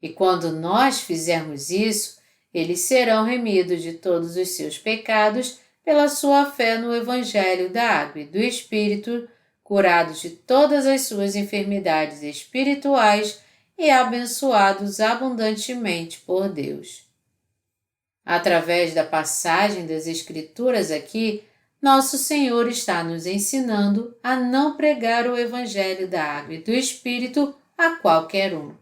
E quando nós fizermos isso, eles serão remidos de todos os seus pecados pela sua fé no Evangelho da Água e do Espírito, curados de todas as suas enfermidades espirituais e abençoados abundantemente por Deus. Através da passagem das Escrituras aqui, nosso Senhor está nos ensinando a não pregar o Evangelho da Água e do Espírito a qualquer um.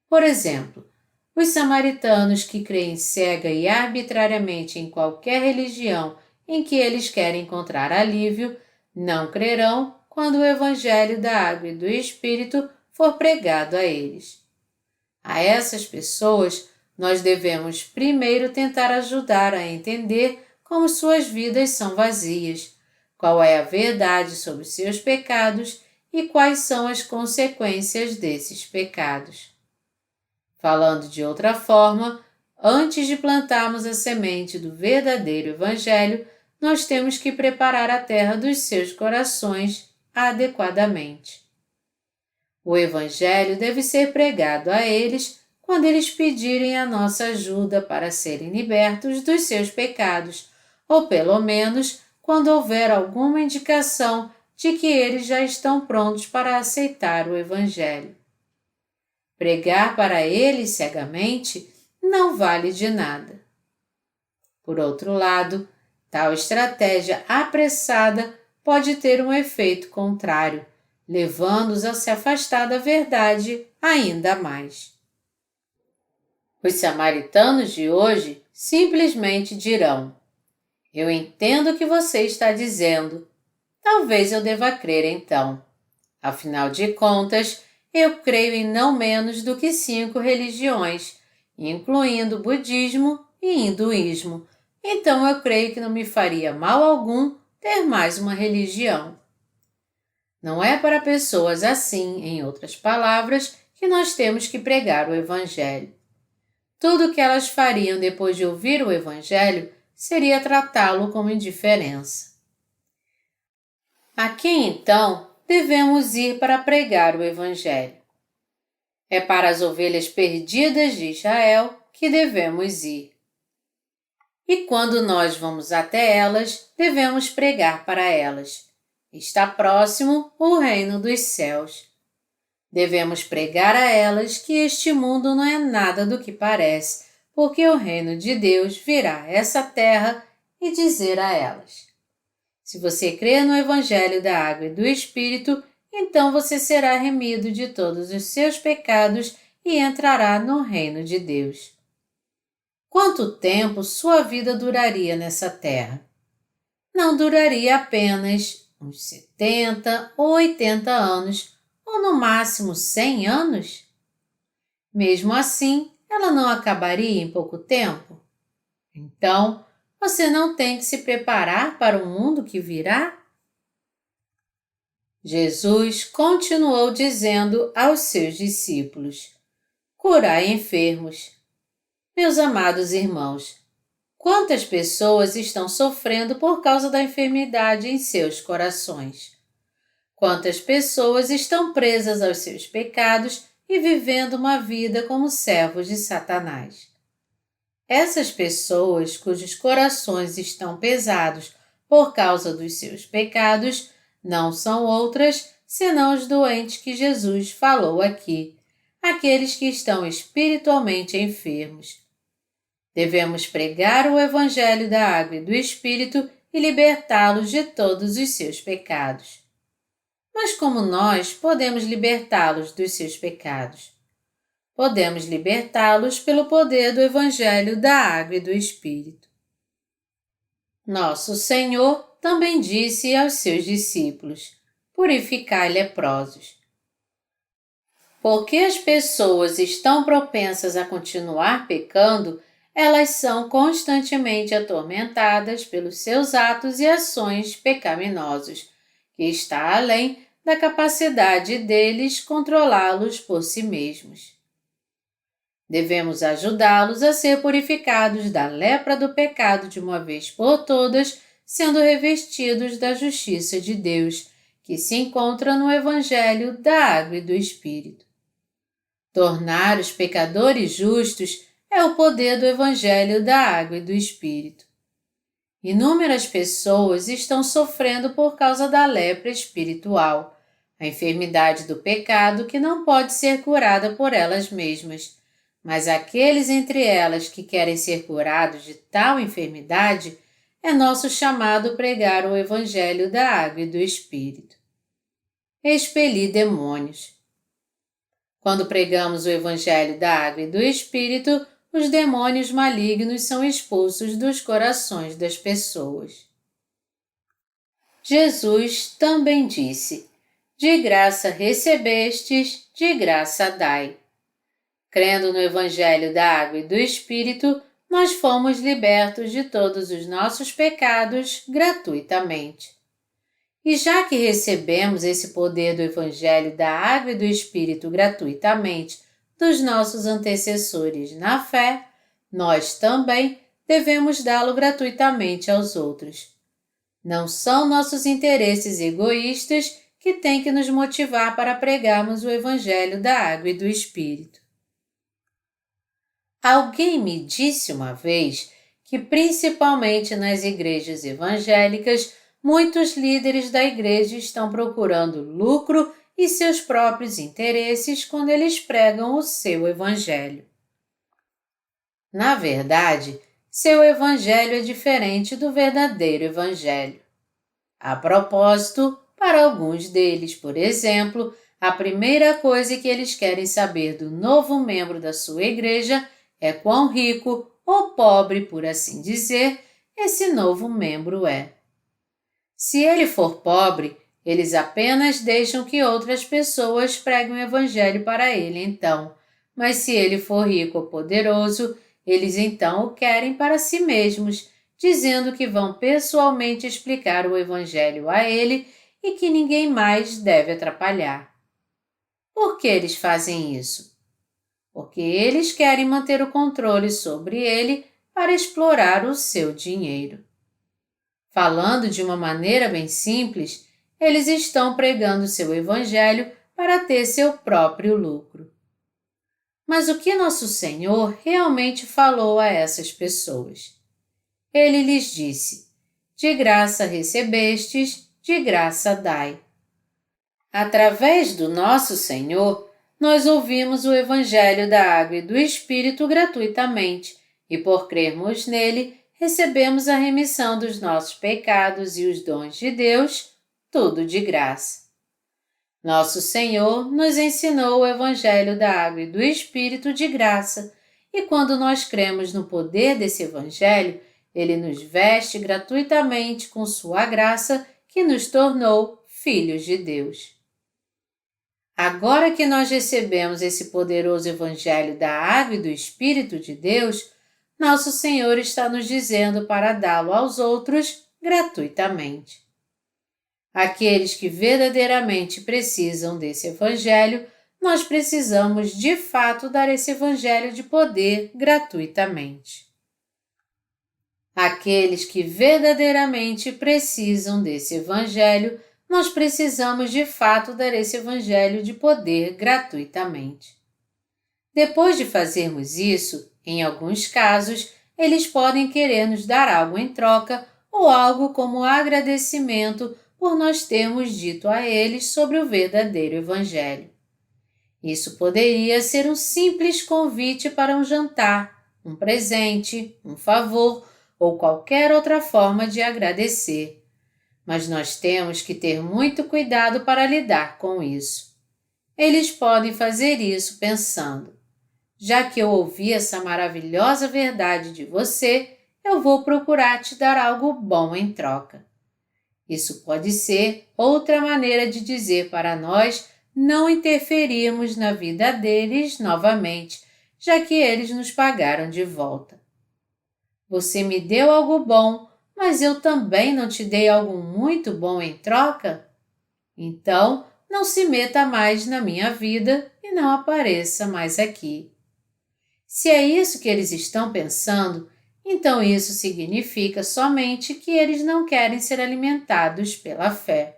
Por exemplo, os samaritanos que creem cega e arbitrariamente em qualquer religião em que eles querem encontrar alívio, não crerão quando o Evangelho da Água e do Espírito for pregado a eles. A essas pessoas, nós devemos primeiro tentar ajudar a entender como suas vidas são vazias, qual é a verdade sobre seus pecados e quais são as consequências desses pecados. Falando de outra forma, antes de plantarmos a semente do verdadeiro Evangelho, nós temos que preparar a terra dos seus corações adequadamente. O Evangelho deve ser pregado a eles quando eles pedirem a nossa ajuda para serem libertos dos seus pecados, ou pelo menos quando houver alguma indicação de que eles já estão prontos para aceitar o Evangelho. Pregar para eles cegamente não vale de nada. Por outro lado, tal estratégia apressada pode ter um efeito contrário, levando-os a se afastar da verdade ainda mais. Os samaritanos de hoje simplesmente dirão: "Eu entendo o que você está dizendo, Talvez eu deva crer então. Afinal de contas, eu creio em não menos do que 5 religiões, incluindo budismo e hinduísmo. Então eu creio que não me faria mal algum ter mais uma religião. Não é para pessoas assim, em outras palavras, que nós temos que pregar o Evangelho. Tudo o que elas fariam depois de ouvir o Evangelho seria tratá-lo como indiferença. A quem, então, devemos ir para pregar o Evangelho? É para as ovelhas perdidas de Israel que devemos ir. E quando nós vamos até elas, devemos pregar para elas. Está próximo o reino dos céus. Devemos pregar a elas que este mundo não é nada do que parece, porque o reino de Deus virá a essa terra e dizer a elas: se você crer no Evangelho da Água e do Espírito, então você será remido de todos os seus pecados e entrará no reino de Deus. Quanto tempo sua vida duraria nessa terra? Não duraria apenas uns 70 ou 80 anos, ou no máximo 100 anos? Mesmo assim, ela não acabaria em pouco tempo? Então, você não tem que se preparar para o mundo que virá? Jesus continuou dizendo aos seus discípulos: curai enfermos. Meus amados irmãos, quantas pessoas estão sofrendo por causa da enfermidade em seus corações? Quantas pessoas estão presas aos seus pecados e vivendo uma vida como servos de Satanás? Essas pessoas cujos corações estão pesados por causa dos seus pecados não são outras senão os doentes que Jesus falou aqui, aqueles que estão espiritualmente enfermos. Devemos pregar o Evangelho da Água e do Espírito e libertá-los de todos os seus pecados. Mas como nós podemos libertá-los dos seus pecados? Podemos libertá-los pelo poder do Evangelho da Água e do Espírito. Nosso Senhor também disse aos seus discípulos: purificai leprosos. Porque as pessoas estão propensas a continuar pecando, elas são constantemente atormentadas pelos seus atos e ações pecaminosos, que está além da capacidade deles controlá-los por si mesmos. Devemos ajudá-los a ser purificados da lepra do pecado de uma vez por todas, sendo revestidos da justiça de Deus, que se encontra no Evangelho da Água e do Espírito. Tornar os pecadores justos é o poder do Evangelho da Água e do Espírito. Inúmeras pessoas estão sofrendo por causa da lepra espiritual, a enfermidade do pecado que não pode ser curada por elas mesmas, mas aqueles entre elas que querem ser curados de tal enfermidade, é nosso chamado pregar o Evangelho da Água e do Espírito. Expelir demônios. Quando pregamos o Evangelho da Água e do Espírito, os demônios malignos são expulsos dos corações das pessoas. Jesus também disse: de graça recebestes, de graça dai. Crendo no Evangelho da Água e do Espírito, nós fomos libertos de todos os nossos pecados gratuitamente. E já que recebemos esse poder do Evangelho da Água e do Espírito gratuitamente dos nossos antecessores na fé, nós também devemos dá-lo gratuitamente aos outros. Não são nossos interesses egoístas que têm que nos motivar para pregarmos o Evangelho da Água e do Espírito. Alguém me disse uma vez que, principalmente nas igrejas evangélicas, muitos líderes da igreja estão procurando lucro e seus próprios interesses quando eles pregam o seu evangelho. Na verdade, seu evangelho é diferente do verdadeiro evangelho. A propósito, para alguns deles, por exemplo, a primeira coisa que eles querem saber do novo membro da sua igreja é quão rico ou pobre, por assim dizer, esse novo membro é. Se ele for pobre, eles apenas deixam que outras pessoas preguem o evangelho para ele então, mas se ele for rico ou poderoso, eles então o querem para si mesmos, dizendo que vão pessoalmente explicar o evangelho a ele e que ninguém mais deve atrapalhar. Por que eles fazem isso? Porque eles querem manter o controle sobre ele para explorar o seu dinheiro. Falando de uma maneira bem simples, eles estão pregando seu evangelho para ter seu próprio lucro. Mas o que nosso Senhor realmente falou a essas pessoas? Ele lhes disse: de graça recebestes, de graça dai. Através do nosso Senhor, nós ouvimos o Evangelho da Água e do Espírito gratuitamente, e por crermos nele, recebemos a remissão dos nossos pecados e os dons de Deus, tudo de graça. Nosso Senhor nos ensinou o Evangelho da Água e do Espírito de graça, e quando nós cremos no poder desse Evangelho, ele nos veste gratuitamente com sua graça, que nos tornou filhos de Deus. Agora que nós recebemos esse poderoso Evangelho da Água e do Espírito de Deus, nosso Senhor está nos dizendo para dá-lo aos outros gratuitamente. Aqueles que verdadeiramente precisam desse Evangelho, nós precisamos de fato dar esse Evangelho de poder gratuitamente. Aqueles que verdadeiramente precisam desse Evangelho, nós precisamos de fato dar esse Evangelho de poder gratuitamente. Depois de fazermos isso, em alguns casos, eles podem querer nos dar algo em troca ou algo como agradecimento por nós termos dito a eles sobre o verdadeiro Evangelho. Isso poderia ser um simples convite para um jantar, um presente, um favor ou qualquer outra forma de agradecer. Mas nós temos que ter muito cuidado para lidar com isso. Eles podem fazer isso pensando: já que eu ouvi essa maravilhosa verdade de você, eu vou procurar te dar algo bom em troca. Isso pode ser outra maneira de dizer para nós não interferirmos na vida deles novamente, já que eles nos pagaram de volta. Você me deu algo bom, mas eu também não te dei algo muito bom em troca? Então, não se meta mais na minha vida e não apareça mais aqui. Se é isso que eles estão pensando, então isso significa somente que eles não querem ser alimentados pela fé.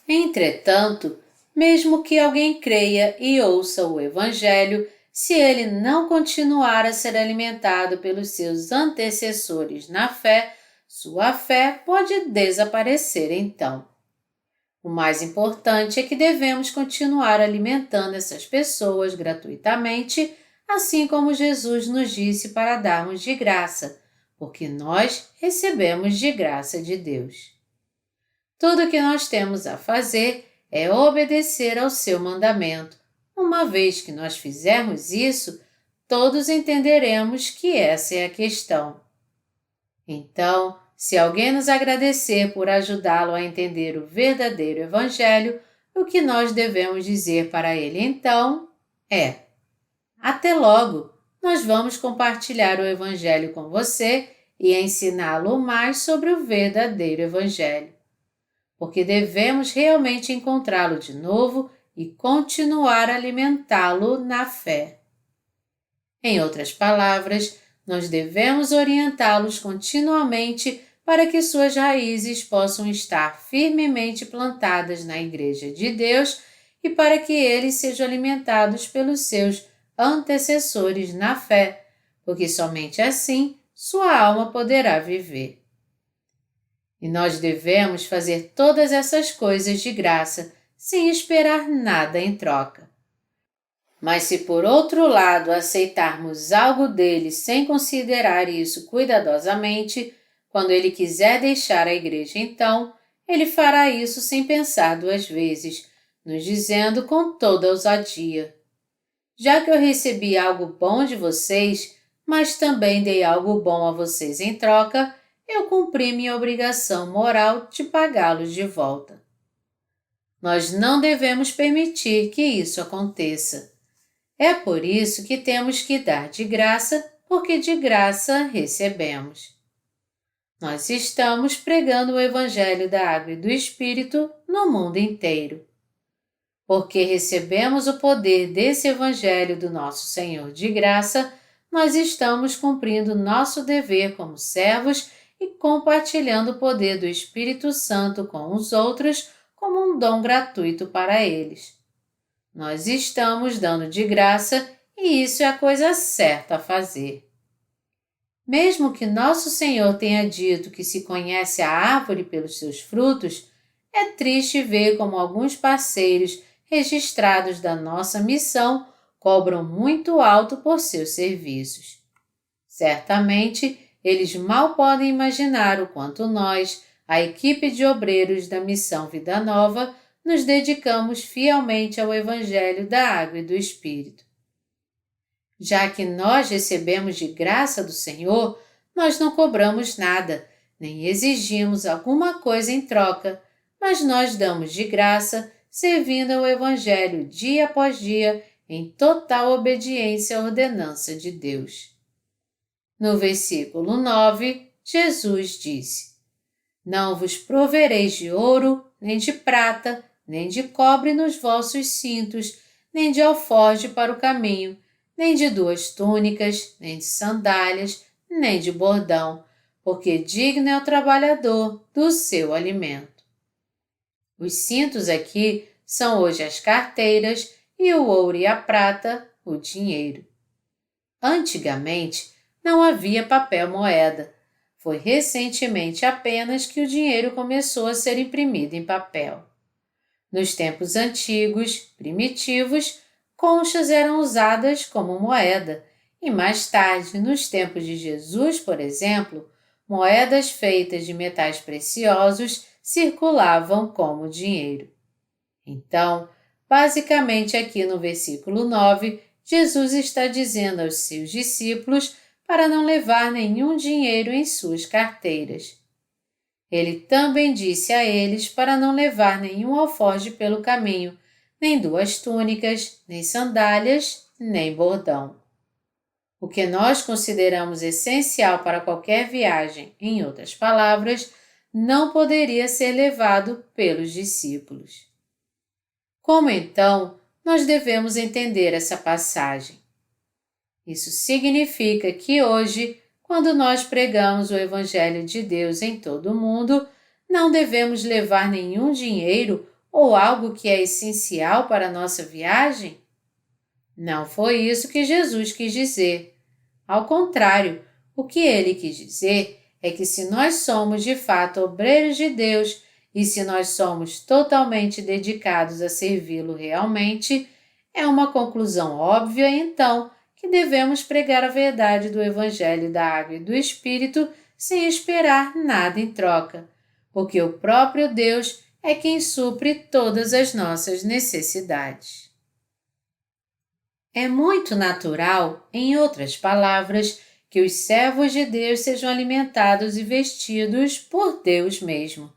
Entretanto, mesmo que alguém creia e ouça o Evangelho, se ele não continuar a ser alimentado pelos seus antecessores na fé, sua fé pode desaparecer então. O mais importante é que devemos continuar alimentando essas pessoas gratuitamente, assim como Jesus nos disse para darmos de graça, porque nós recebemos de graça de Deus. Tudo o que nós temos a fazer é obedecer ao seu mandamento. Uma vez que nós fizermos isso, todos entenderemos que essa é a questão. Então, se alguém nos agradecer por ajudá-lo a entender o verdadeiro Evangelho, o que nós devemos dizer para ele então é: até logo! Nós vamos compartilhar o Evangelho com você e ensiná-lo mais sobre o verdadeiro Evangelho. Porque devemos realmente encontrá-lo de novo e continuar a alimentá-lo na fé. Em outras palavras, nós devemos orientá-los continuamente para que suas raízes possam estar firmemente plantadas na Igreja de Deus e para que eles sejam alimentados pelos seus antecessores na fé, porque somente assim sua alma poderá viver. E nós devemos fazer todas essas coisas de graça, sem esperar nada em troca. Mas se por outro lado aceitarmos algo dele sem considerar isso cuidadosamente, quando ele quiser deixar a igreja então, ele fará isso sem pensar duas vezes, nos dizendo com toda ousadia: já que eu recebi algo bom de vocês, mas também dei algo bom a vocês em troca, eu cumpri minha obrigação moral de pagá-los de volta. Nós não devemos permitir que isso aconteça. É por isso que temos que dar de graça, porque de graça recebemos. Nós estamos pregando o Evangelho da Água e do Espírito no mundo inteiro. Porque recebemos o poder desse Evangelho do nosso Senhor de graça, nós estamos cumprindo nosso dever como servos e compartilhando o poder do Espírito Santo com os outros como um dom gratuito para eles. Nós estamos dando de graça e isso é a coisa certa a fazer. Mesmo que nosso Senhor tenha dito que se conhece a árvore pelos seus frutos, é triste ver como alguns parceiros registrados da nossa missão cobram muito alto por seus serviços. Certamente, eles mal podem imaginar o quanto nós, a equipe de obreiros da Missão Vida Nova, nos dedicamos fielmente ao Evangelho da Água e do Espírito. Já que nós recebemos de graça do Senhor, nós não cobramos nada, nem exigimos alguma coisa em troca, mas nós damos de graça, servindo ao Evangelho dia após dia, em total obediência à ordenança de Deus. No versículo 9, Jesus disse: Não vos provereis de ouro, nem de prata, nem de cobre nos vossos cintos, nem de alforje para o caminho, nem de 2 túnicas, nem de sandálias, nem de bordão, porque digno é o trabalhador do seu alimento. Os cintos aqui são hoje as carteiras e o ouro e a prata, o dinheiro. Antigamente, não havia papel moeda. Foi recentemente apenas que o dinheiro começou a ser imprimido em papel. Nos tempos antigos, primitivos, conchas eram usadas como moeda e mais tarde, nos tempos de Jesus, por exemplo, moedas feitas de metais preciosos circulavam como dinheiro. Então, basicamente aqui no versículo 9, Jesus está dizendo aos seus discípulos para não levar nenhum dinheiro em suas carteiras. Ele também disse a eles para não levar nenhum alforje pelo caminho, nem 2 túnicas, nem sandálias, nem bordão. O que nós consideramos essencial para qualquer viagem, em outras palavras, não poderia ser levado pelos discípulos. Como então nós devemos entender essa passagem? Isso significa que hoje, quando nós pregamos o Evangelho de Deus em todo o mundo, não devemos levar nenhum dinheiro ou algo que é essencial para a nossa viagem? Não foi isso que Jesus quis dizer. Ao contrário, o que ele quis dizer é que se nós somos de fato obreiros de Deus e se nós somos totalmente dedicados a servi-lo realmente, é uma conclusão óbvia, então, que devemos pregar a verdade do Evangelho da Água e do Espírito sem esperar nada em troca, porque o próprio Deus é quem supre todas as nossas necessidades. É muito natural, em outras palavras, que os servos de Deus sejam alimentados e vestidos por Deus mesmo,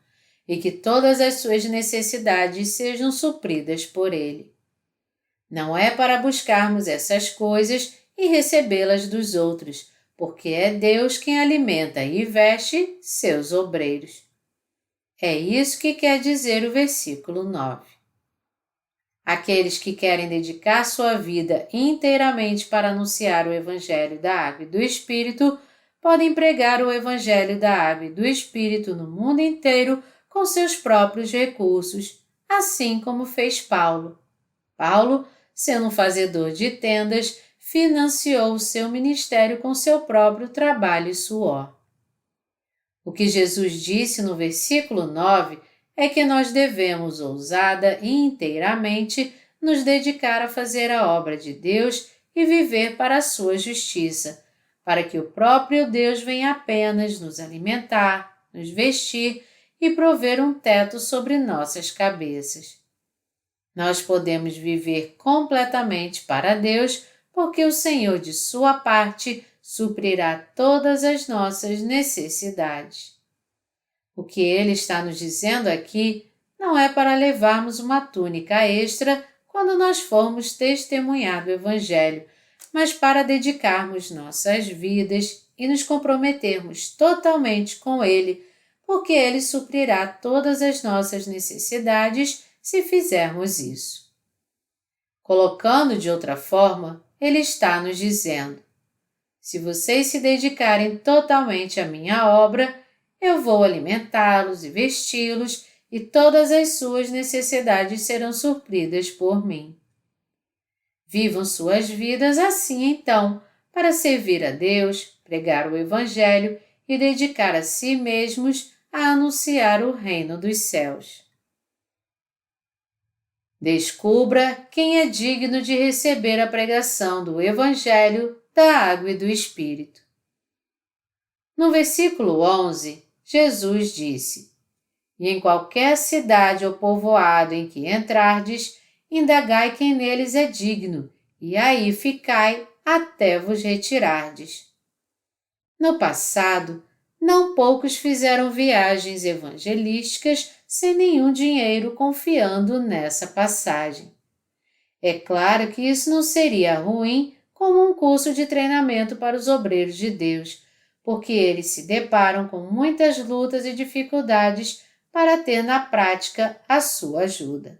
e que todas as suas necessidades sejam supridas por Ele. Não é para buscarmos essas coisas e recebê-las dos outros, porque é Deus quem alimenta e veste seus obreiros. É isso que quer dizer o versículo 9. Aqueles que querem dedicar sua vida inteiramente para anunciar o Evangelho da Água e do Espírito podem pregar o Evangelho da Água e do Espírito no mundo inteiro com seus próprios recursos, assim como fez Paulo. Paulo, sendo um fazedor de tendas, financiou o seu ministério com seu próprio trabalho e suor. O que Jesus disse no versículo 9 é que nós devemos ousada e inteiramente nos dedicar a fazer a obra de Deus e viver para a sua justiça, para que o próprio Deus venha apenas nos alimentar, nos vestir e prover um teto sobre nossas cabeças. Nós podemos viver completamente para Deus porque o Senhor, de sua parte, suprirá todas as nossas necessidades. O que ele está nos dizendo aqui não é para levarmos uma túnica extra quando nós formos testemunhar do Evangelho, mas para dedicarmos nossas vidas e nos comprometermos totalmente com Ele, porque Ele suprirá todas as nossas necessidades se fizermos isso. Colocando de outra forma, Ele está nos dizendo: se vocês se dedicarem totalmente à minha obra, eu vou alimentá-los e vesti-los e todas as suas necessidades serão supridas por mim. Vivam suas vidas assim então, para servir a Deus, pregar o Evangelho e dedicar a si mesmos a anunciar o reino dos céus. Descubra quem é digno de receber a pregação do Evangelho, da água e do Espírito. No versículo 11, Jesus disse: E em qualquer cidade ou povoado em que entrardes, indagai quem neles é digno, e aí ficai até vos retirardes. No passado, não poucos fizeram viagens evangelísticas sem nenhum dinheiro confiando nessa passagem. É claro que isso não seria ruim como um curso de treinamento para os obreiros de Deus, porque eles se deparam com muitas lutas e dificuldades para ter na prática a sua ajuda.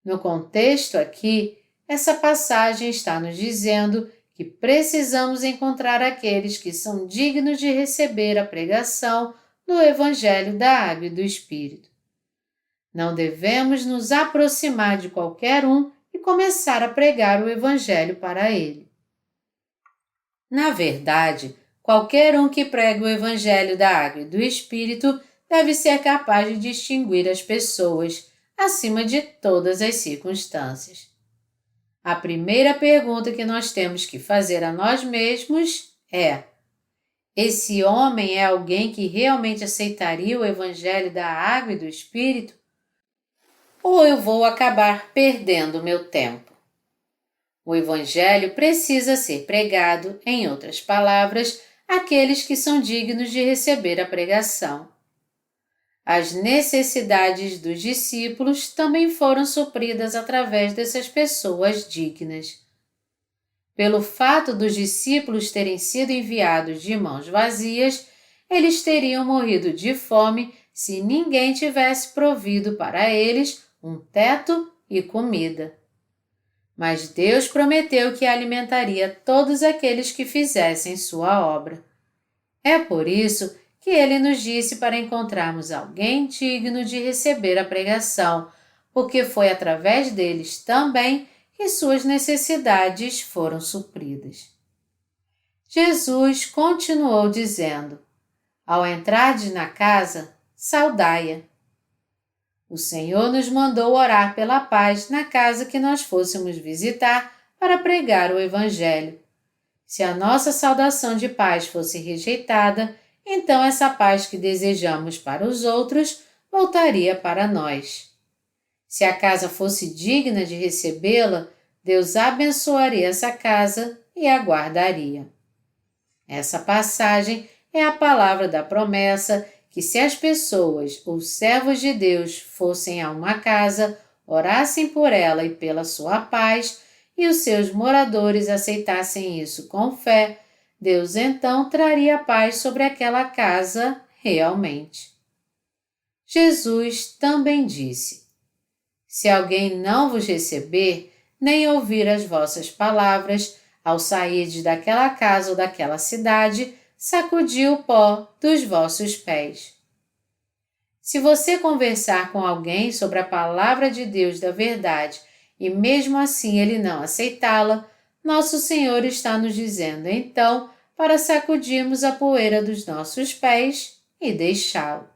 No contexto aqui, essa passagem está nos dizendo que precisamos encontrar aqueles que são dignos de receber a pregação do Evangelho da Água e do Espírito. Não devemos nos aproximar de qualquer um e começar a pregar o Evangelho para ele. Na verdade, qualquer um que prega o Evangelho da Água e do Espírito deve ser capaz de distinguir as pessoas, acima de todas as circunstâncias. A primeira pergunta que nós temos que fazer a nós mesmos é: esse homem é alguém que realmente aceitaria o Evangelho da Água e do Espírito? Ou eu vou acabar perdendo meu tempo? O Evangelho precisa ser pregado, em outras palavras, àqueles que são dignos de receber a pregação. As necessidades dos discípulos também foram supridas através dessas pessoas dignas. Pelo fato dos discípulos terem sido enviados de mãos vazias, eles teriam morrido de fome se ninguém tivesse provido para eles um teto e comida. Mas Deus prometeu que alimentaria todos aqueles que fizessem sua obra. É por isso que Ele nos disse para encontrarmos alguém digno de receber a pregação, porque foi através deles também que suas necessidades foram supridas. Jesus continuou dizendo: ao entrardes na casa, saudai-a. O Senhor nos mandou orar pela paz na casa que nós fôssemos visitar para pregar o Evangelho. Se a nossa saudação de paz fosse rejeitada, então essa paz que desejamos para os outros voltaria para nós. Se a casa fosse digna de recebê-la, Deus abençoaria essa casa e a guardaria. Essa passagem é a palavra da promessa que se as pessoas ou servos de Deus fossem a uma casa, orassem por ela e pela sua paz, e os seus moradores aceitassem isso com fé, Deus então traria paz sobre aquela casa realmente. Jesus também disse: se alguém não vos receber, nem ouvir as vossas palavras, ao sairdes daquela casa ou daquela cidade, sacudi o pó dos vossos pés. Se você conversar com alguém sobre a palavra de Deus da verdade e mesmo assim ele não aceitá-la, nosso Senhor está nos dizendo então para sacudirmos a poeira dos nossos pés e deixá-lo.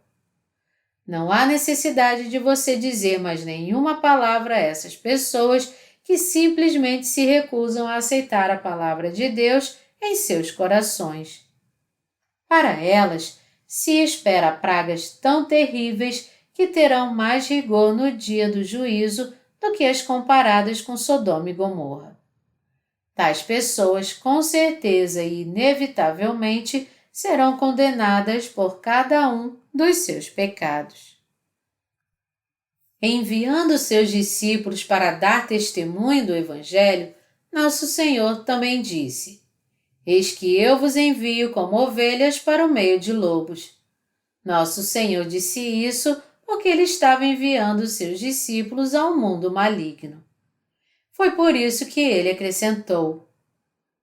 Não há necessidade de você dizer mais nenhuma palavra a essas pessoas que simplesmente se recusam a aceitar a palavra de Deus em seus corações. Para elas, se espera pragas tão terríveis que terão mais rigor no dia do juízo do que as comparadas com Sodoma e Gomorra. Tais pessoas, com certeza e inevitavelmente, serão condenadas por cada um dos seus pecados. Enviando seus discípulos para dar testemunho do Evangelho, nosso Senhor também disse: Eis que eu vos envio como ovelhas para o meio de lobos. Nosso Senhor disse isso porque ele estava enviando seus discípulos ao mundo maligno. Foi por isso que ele acrescentou: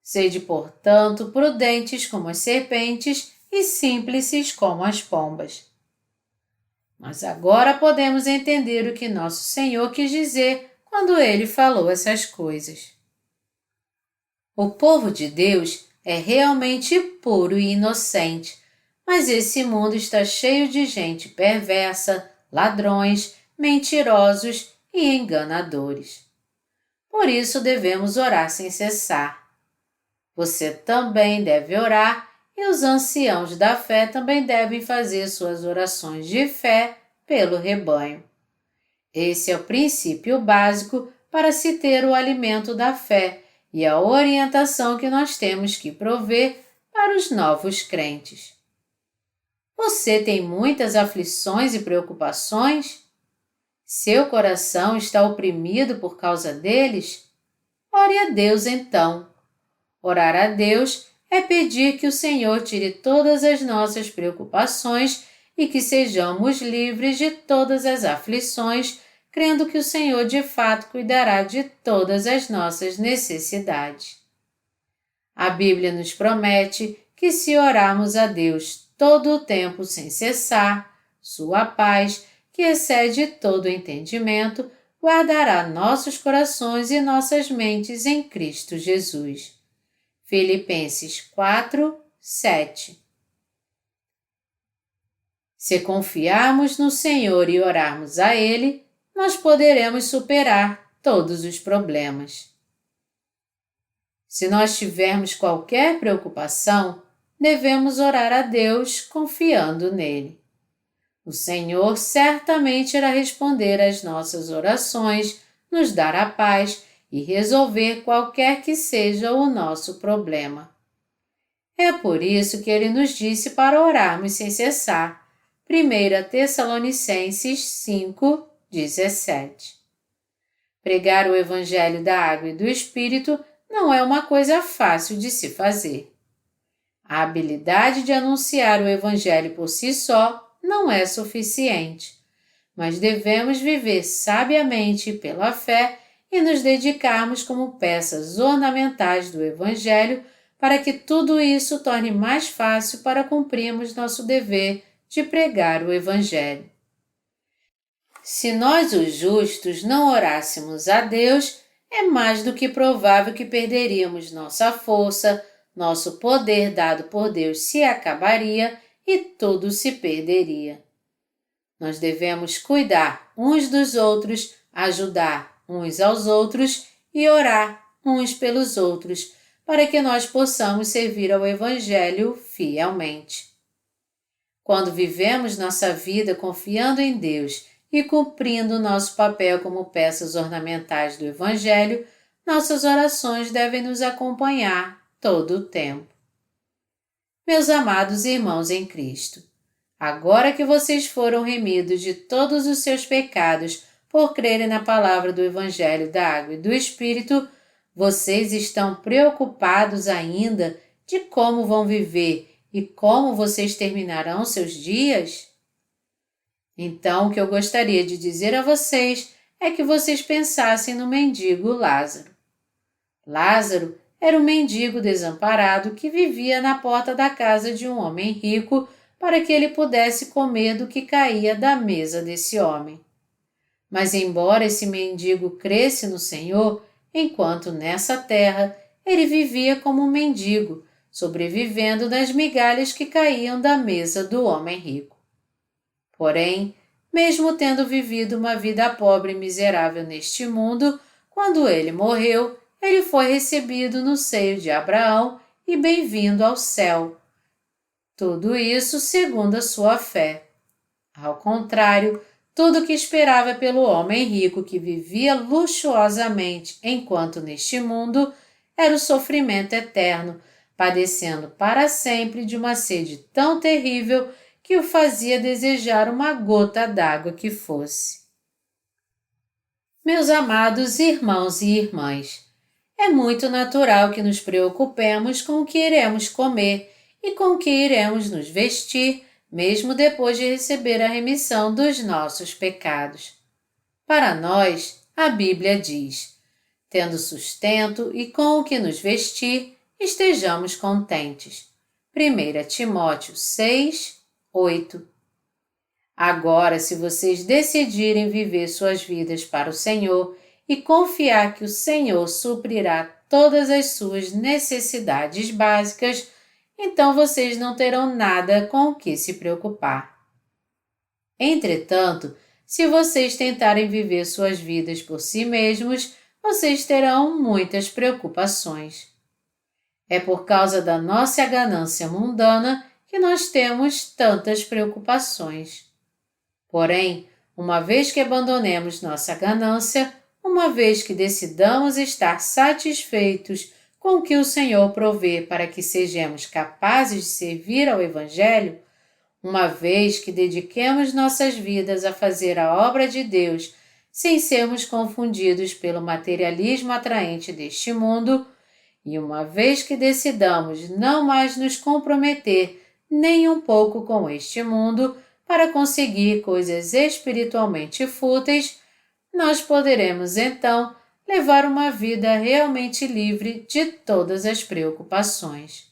Sede, portanto, prudentes como as serpentes e simples como as pombas. Mas agora podemos entender o que nosso Senhor quis dizer quando ele falou essas coisas. O povo de Deus é realmente puro e inocente, mas esse mundo está cheio de gente perversa, ladrões, mentirosos e enganadores. Por isso devemos orar sem cessar. Você também deve orar e os anciãos da fé também devem fazer suas orações de fé pelo rebanho. Esse é o princípio básico para se ter o alimento da fé e a orientação que nós temos que prover para os novos crentes. Você tem muitas aflições e preocupações? Seu coração está oprimido por causa deles? Ore a Deus então. Orar a Deus é pedir que o Senhor tire todas as nossas preocupações e que sejamos livres de todas as aflições, crendo que o Senhor de fato cuidará de todas as nossas necessidades. A Bíblia nos promete que se orarmos a Deus todo o tempo sem cessar, sua paz, que excede todo entendimento, guardará nossos corações e nossas mentes em Cristo Jesus. Filipenses 4, 7. Se confiarmos no Senhor e orarmos a Ele, nós poderemos superar todos os problemas. Se nós tivermos qualquer preocupação, devemos orar a Deus confiando nele. O Senhor certamente irá responder às nossas orações, nos dar a paz e resolver qualquer que seja o nosso problema. É por isso que ele nos disse para orarmos sem cessar. 1 Tessalonicenses 5, 17. Pregar o Evangelho da Água e do Espírito não é uma coisa fácil de se fazer. A habilidade de anunciar o Evangelho por si só não é suficiente, mas devemos viver sabiamente pela fé e nos dedicarmos como peças ornamentais do Evangelho para que tudo isso torne mais fácil para cumprirmos nosso dever de pregar o Evangelho. Se nós, os justos, não orássemos a Deus, é mais do que provável que perderíamos nossa força, nosso poder dado por Deus se acabaria e tudo se perderia. Nós devemos cuidar uns dos outros, ajudar uns aos outros e orar uns pelos outros, para que nós possamos servir ao Evangelho fielmente. Quando vivemos nossa vida confiando em Deus e cumprindo nosso papel como peças ornamentais do Evangelho, nossas orações devem nos acompanhar todo o tempo. Meus amados irmãos em Cristo, agora que vocês foram remidos de todos os seus pecados por crerem na palavra do Evangelho da Água e do Espírito, vocês estão preocupados ainda de como vão viver e como vocês terminarão seus dias? Então, o que eu gostaria de dizer a vocês é que vocês pensassem no mendigo Lázaro. Lázaro era um mendigo desamparado que vivia na porta da casa de um homem rico para que ele pudesse comer do que caía da mesa desse homem. Mas embora esse mendigo cresce no Senhor, enquanto nessa terra ele vivia como um mendigo, sobrevivendo das migalhas que caíam da mesa do homem rico. Porém, mesmo tendo vivido uma vida pobre e miserável neste mundo, quando ele morreu, ele foi recebido no seio de Abraão e bem-vindo ao céu. Tudo isso segundo a sua fé. Ao contrário, tudo o que esperava pelo homem rico que vivia luxuosamente enquanto neste mundo era o sofrimento eterno, padecendo para sempre de uma sede tão terrível que o fazia desejar uma gota d'água que fosse. Meus amados irmãos e irmãs, é muito natural que nos preocupemos com o que iremos comer e com o que iremos nos vestir, mesmo depois de receber a remissão dos nossos pecados. Para nós, a Bíblia diz: tendo sustento e com o que nos vestir, estejamos contentes. 1 Timóteo 6, 8. Agora, se vocês decidirem viver suas vidas para o Senhor e confiar que o Senhor suprirá todas as suas necessidades básicas, então vocês não terão nada com o que se preocupar. Entretanto, se vocês tentarem viver suas vidas por si mesmos, vocês terão muitas preocupações. É por causa da nossa ganância mundana que nós temos tantas preocupações. Porém, uma vez que abandonemos nossa ganância, uma vez que decidamos estar satisfeitos com o que o Senhor provê para que sejamos capazes de servir ao Evangelho, uma vez que dediquemos nossas vidas a fazer a obra de Deus sem sermos confundidos pelo materialismo atraente deste mundo, e uma vez que decidamos não mais nos comprometer nem um pouco com este mundo para conseguir coisas espiritualmente fúteis, nós poderemos então levar uma vida realmente livre de todas as preocupações.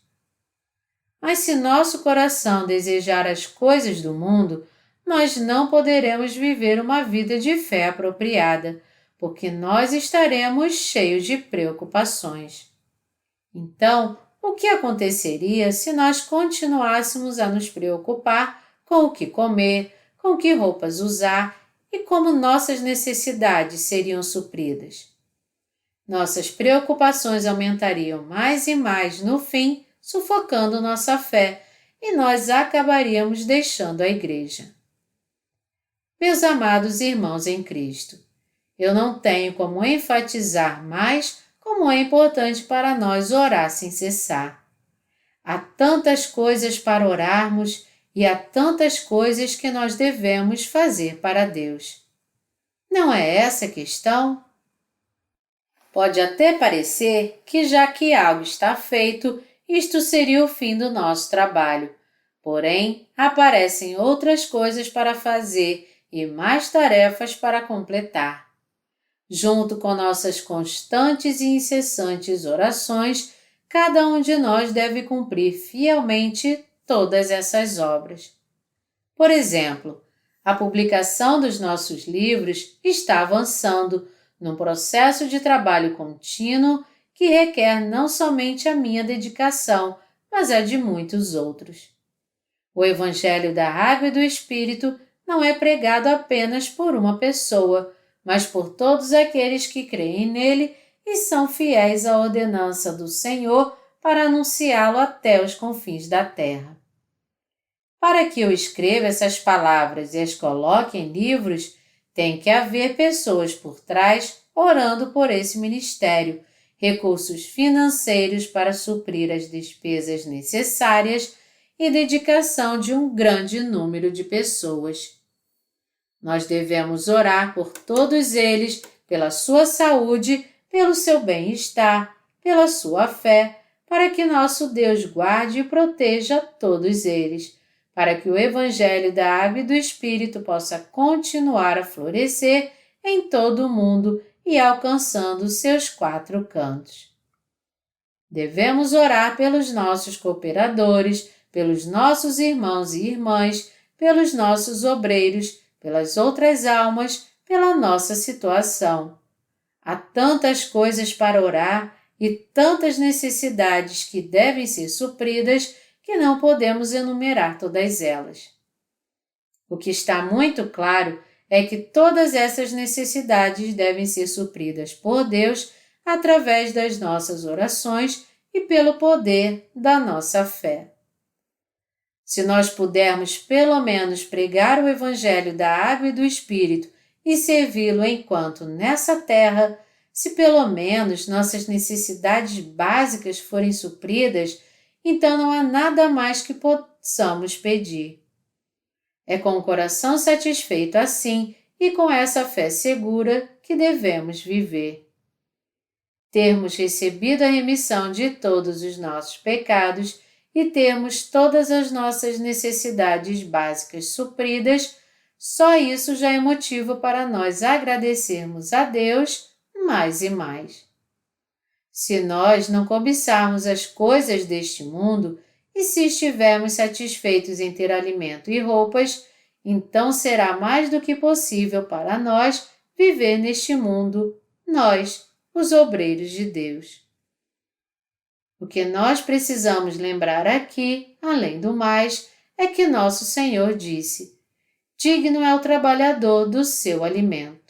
Mas se nosso coração desejar as coisas do mundo, nós não poderemos viver uma vida de fé apropriada, porque nós estaremos cheios de preocupações. Então, o que aconteceria se nós continuássemos a nos preocupar com o que comer, com que roupas usar e como nossas necessidades seriam supridas? Nossas preocupações aumentariam mais e mais no fim, sufocando nossa fé, e nós acabaríamos deixando a igreja. Meus amados irmãos em Cristo, eu não tenho como enfatizar mais como é importante para nós orar sem cessar. Há tantas coisas para orarmos e há tantas coisas que nós devemos fazer para Deus. Não é essa a questão? Pode até parecer que, já que algo está feito, isto seria o fim do nosso trabalho. Porém, aparecem outras coisas para fazer e mais tarefas para completar. Junto com nossas constantes e incessantes orações, cada um de nós deve cumprir fielmente todas essas obras. Por exemplo, a publicação dos nossos livros está avançando num processo de trabalho contínuo que requer não somente a minha dedicação, mas a de muitos outros. O Evangelho da Água e do Espírito não é pregado apenas por uma pessoa, mas por todos aqueles que creem nele e são fiéis à ordenança do Senhor para anunciá-lo até os confins da terra. Para que eu escreva essas palavras e as coloque em livros, tem que haver pessoas por trás orando por esse ministério, recursos financeiros para suprir as despesas necessárias e dedicação de um grande número de pessoas. Nós devemos orar por todos eles, pela sua saúde, pelo seu bem-estar, pela sua fé, para que nosso Deus guarde e proteja todos eles, para que o Evangelho da Água e do Espírito possa continuar a florescer em todo o mundo e alcançando seus 4 cantos. Devemos orar pelos nossos cooperadores, pelos nossos irmãos e irmãs, pelos nossos obreiros, pelas outras almas, pela nossa situação. Há tantas coisas para orar e tantas necessidades que devem ser supridas que não podemos enumerar todas elas. O que está muito claro é que todas essas necessidades devem ser supridas por Deus através das nossas orações e pelo poder da nossa fé. Se nós pudermos pelo menos pregar o Evangelho da Água e do Espírito e servi-lo enquanto nessa terra, Se pelo menos nossas necessidades básicas forem supridas, então não há nada mais que possamos pedir. É com o coração satisfeito assim e com essa fé segura que devemos viver. Termos recebido a remissão de todos os nossos pecados e termos todas as nossas necessidades básicas supridas, só isso já é motivo para nós agradecermos a Deus mais e mais. Se nós não cobiçarmos as coisas deste mundo e se estivermos satisfeitos em ter alimento e roupas, então será mais do que possível para nós viver neste mundo, nós, os obreiros de Deus. O que nós precisamos lembrar aqui, além do mais, é que nosso Senhor disse: digno é o trabalhador do seu alimento.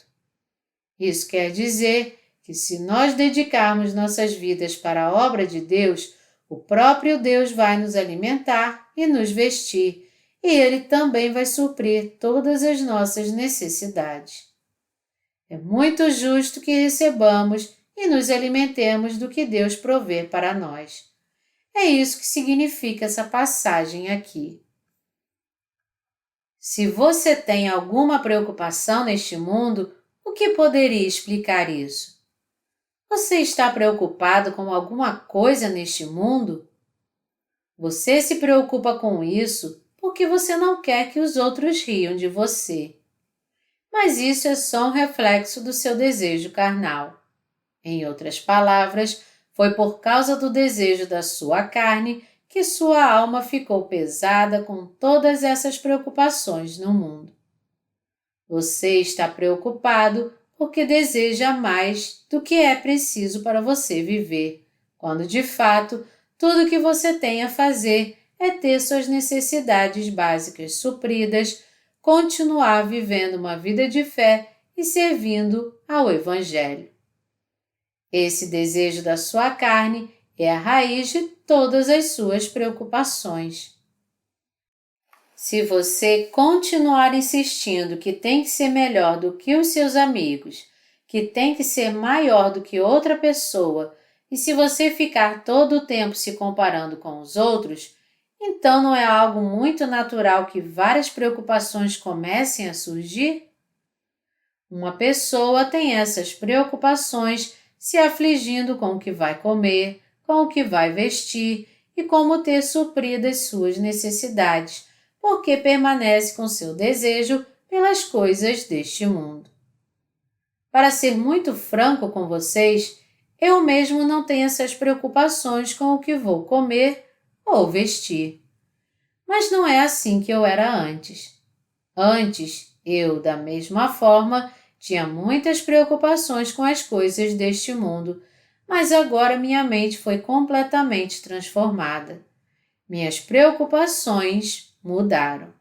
Isso quer dizer que se nós dedicarmos nossas vidas para a obra de Deus, o próprio Deus vai nos alimentar e nos vestir, e Ele também vai suprir todas as nossas necessidades. É muito justo que recebamos e nos alimentemos do que Deus provê para nós. É isso que significa essa passagem aqui. Se você tem alguma preocupação neste mundo, o que poderia explicar isso? Você está preocupado com alguma coisa neste mundo? Você se preocupa com isso porque você não quer que os outros riam de você. Mas isso é só um reflexo do seu desejo carnal. Em outras palavras, foi por causa do desejo da sua carne que sua alma ficou pesada com todas essas preocupações no mundo. Você está preocupado porque deseja mais do que é preciso para você viver, quando de fato tudo o que você tem a fazer é ter suas necessidades básicas supridas, continuar vivendo uma vida de fé e servindo ao Evangelho. Esse desejo da sua carne é a raiz de todas as suas preocupações. Se você continuar insistindo que tem que ser melhor do que os seus amigos, que tem que ser maior do que outra pessoa, e se você ficar todo o tempo se comparando com os outros, então não é algo muito natural que várias preocupações comecem a surgir? Uma pessoa tem essas preocupações se afligindo com o que vai comer, com o que vai vestir e como ter supridas suas necessidades, porque permanece com seu desejo pelas coisas deste mundo. Para ser muito franco com vocês, eu mesmo não tenho essas preocupações com o que vou comer ou vestir. Mas não é assim que eu era antes. Antes, eu, da mesma forma, tinha muitas preocupações com as coisas deste mundo, mas agora minha mente foi completamente transformada. Minhas preocupações mudaram.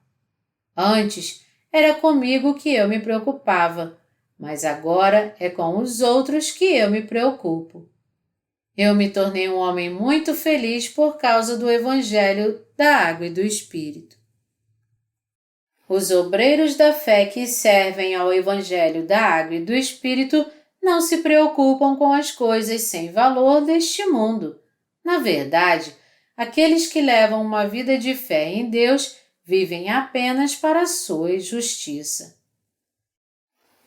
Antes, era comigo que eu me preocupava, mas agora é com os outros que eu me preocupo. Eu me tornei um homem muito feliz por causa do Evangelho da Água e do Espírito. Os obreiros da fé que servem ao Evangelho da Água e do Espírito não se preocupam com as coisas sem valor deste mundo. Na verdade, aqueles que levam uma vida de fé em Deus vivem apenas para a sua justiça.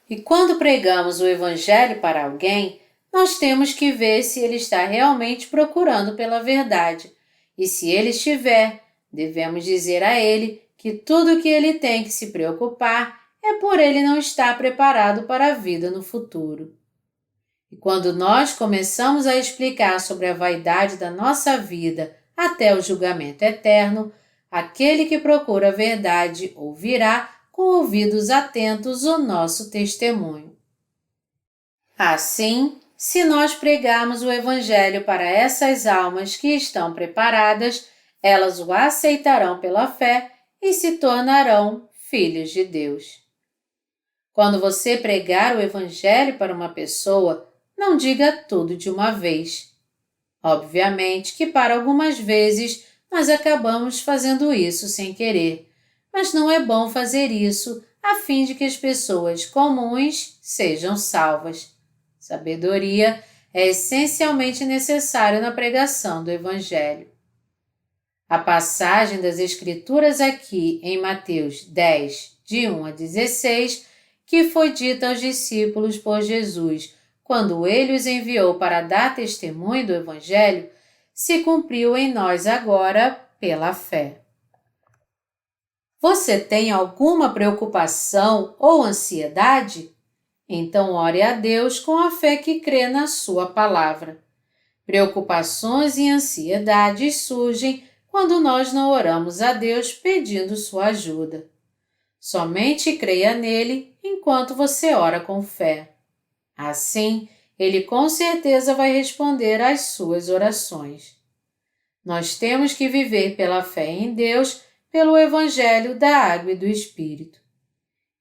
E quando pregamos o Evangelho para alguém, nós temos que ver se ele está realmente procurando pela verdade. E se ele estiver, devemos dizer a ele que tudo o que ele tem que se preocupar é por ele não estar preparado para a vida no futuro. E quando nós começamos a explicar sobre a vaidade da nossa vida até o julgamento eterno, aquele que procura a verdade ouvirá com ouvidos atentos o nosso testemunho. Assim, se nós pregarmos o Evangelho para essas almas que estão preparadas, elas o aceitarão pela fé e se tornarão filhos de Deus. Quando você pregar o Evangelho para uma pessoa, não diga tudo de uma vez. Obviamente que para algumas vezes nós acabamos fazendo isso sem querer, mas não é bom fazer isso a fim de que as pessoas comuns sejam salvas. Sabedoria é essencialmente necessário na pregação do Evangelho. A passagem das Escrituras aqui em Mateus 10, de 1 a 16, que foi dita aos discípulos por Jesus quando ele os enviou para dar testemunho do Evangelho, se cumpriu em nós agora pela fé. Você tem alguma preocupação ou ansiedade? Então ore a Deus com a fé que crê na sua palavra. Preocupações e ansiedades surgem quando nós não oramos a Deus pedindo sua ajuda. Somente creia nele enquanto você ora com fé. Assim, ele com certeza vai responder às suas orações. Nós temos que viver pela fé em Deus, pelo Evangelho da Água e do Espírito.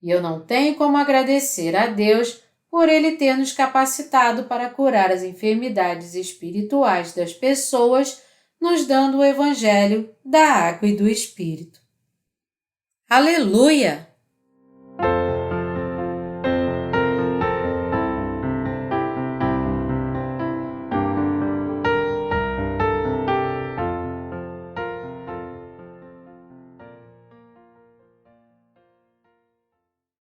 E eu não tenho como agradecer a Deus por Ele ter nos capacitado para curar as enfermidades espirituais das pessoas, nos dando o Evangelho da Água e do Espírito. Aleluia!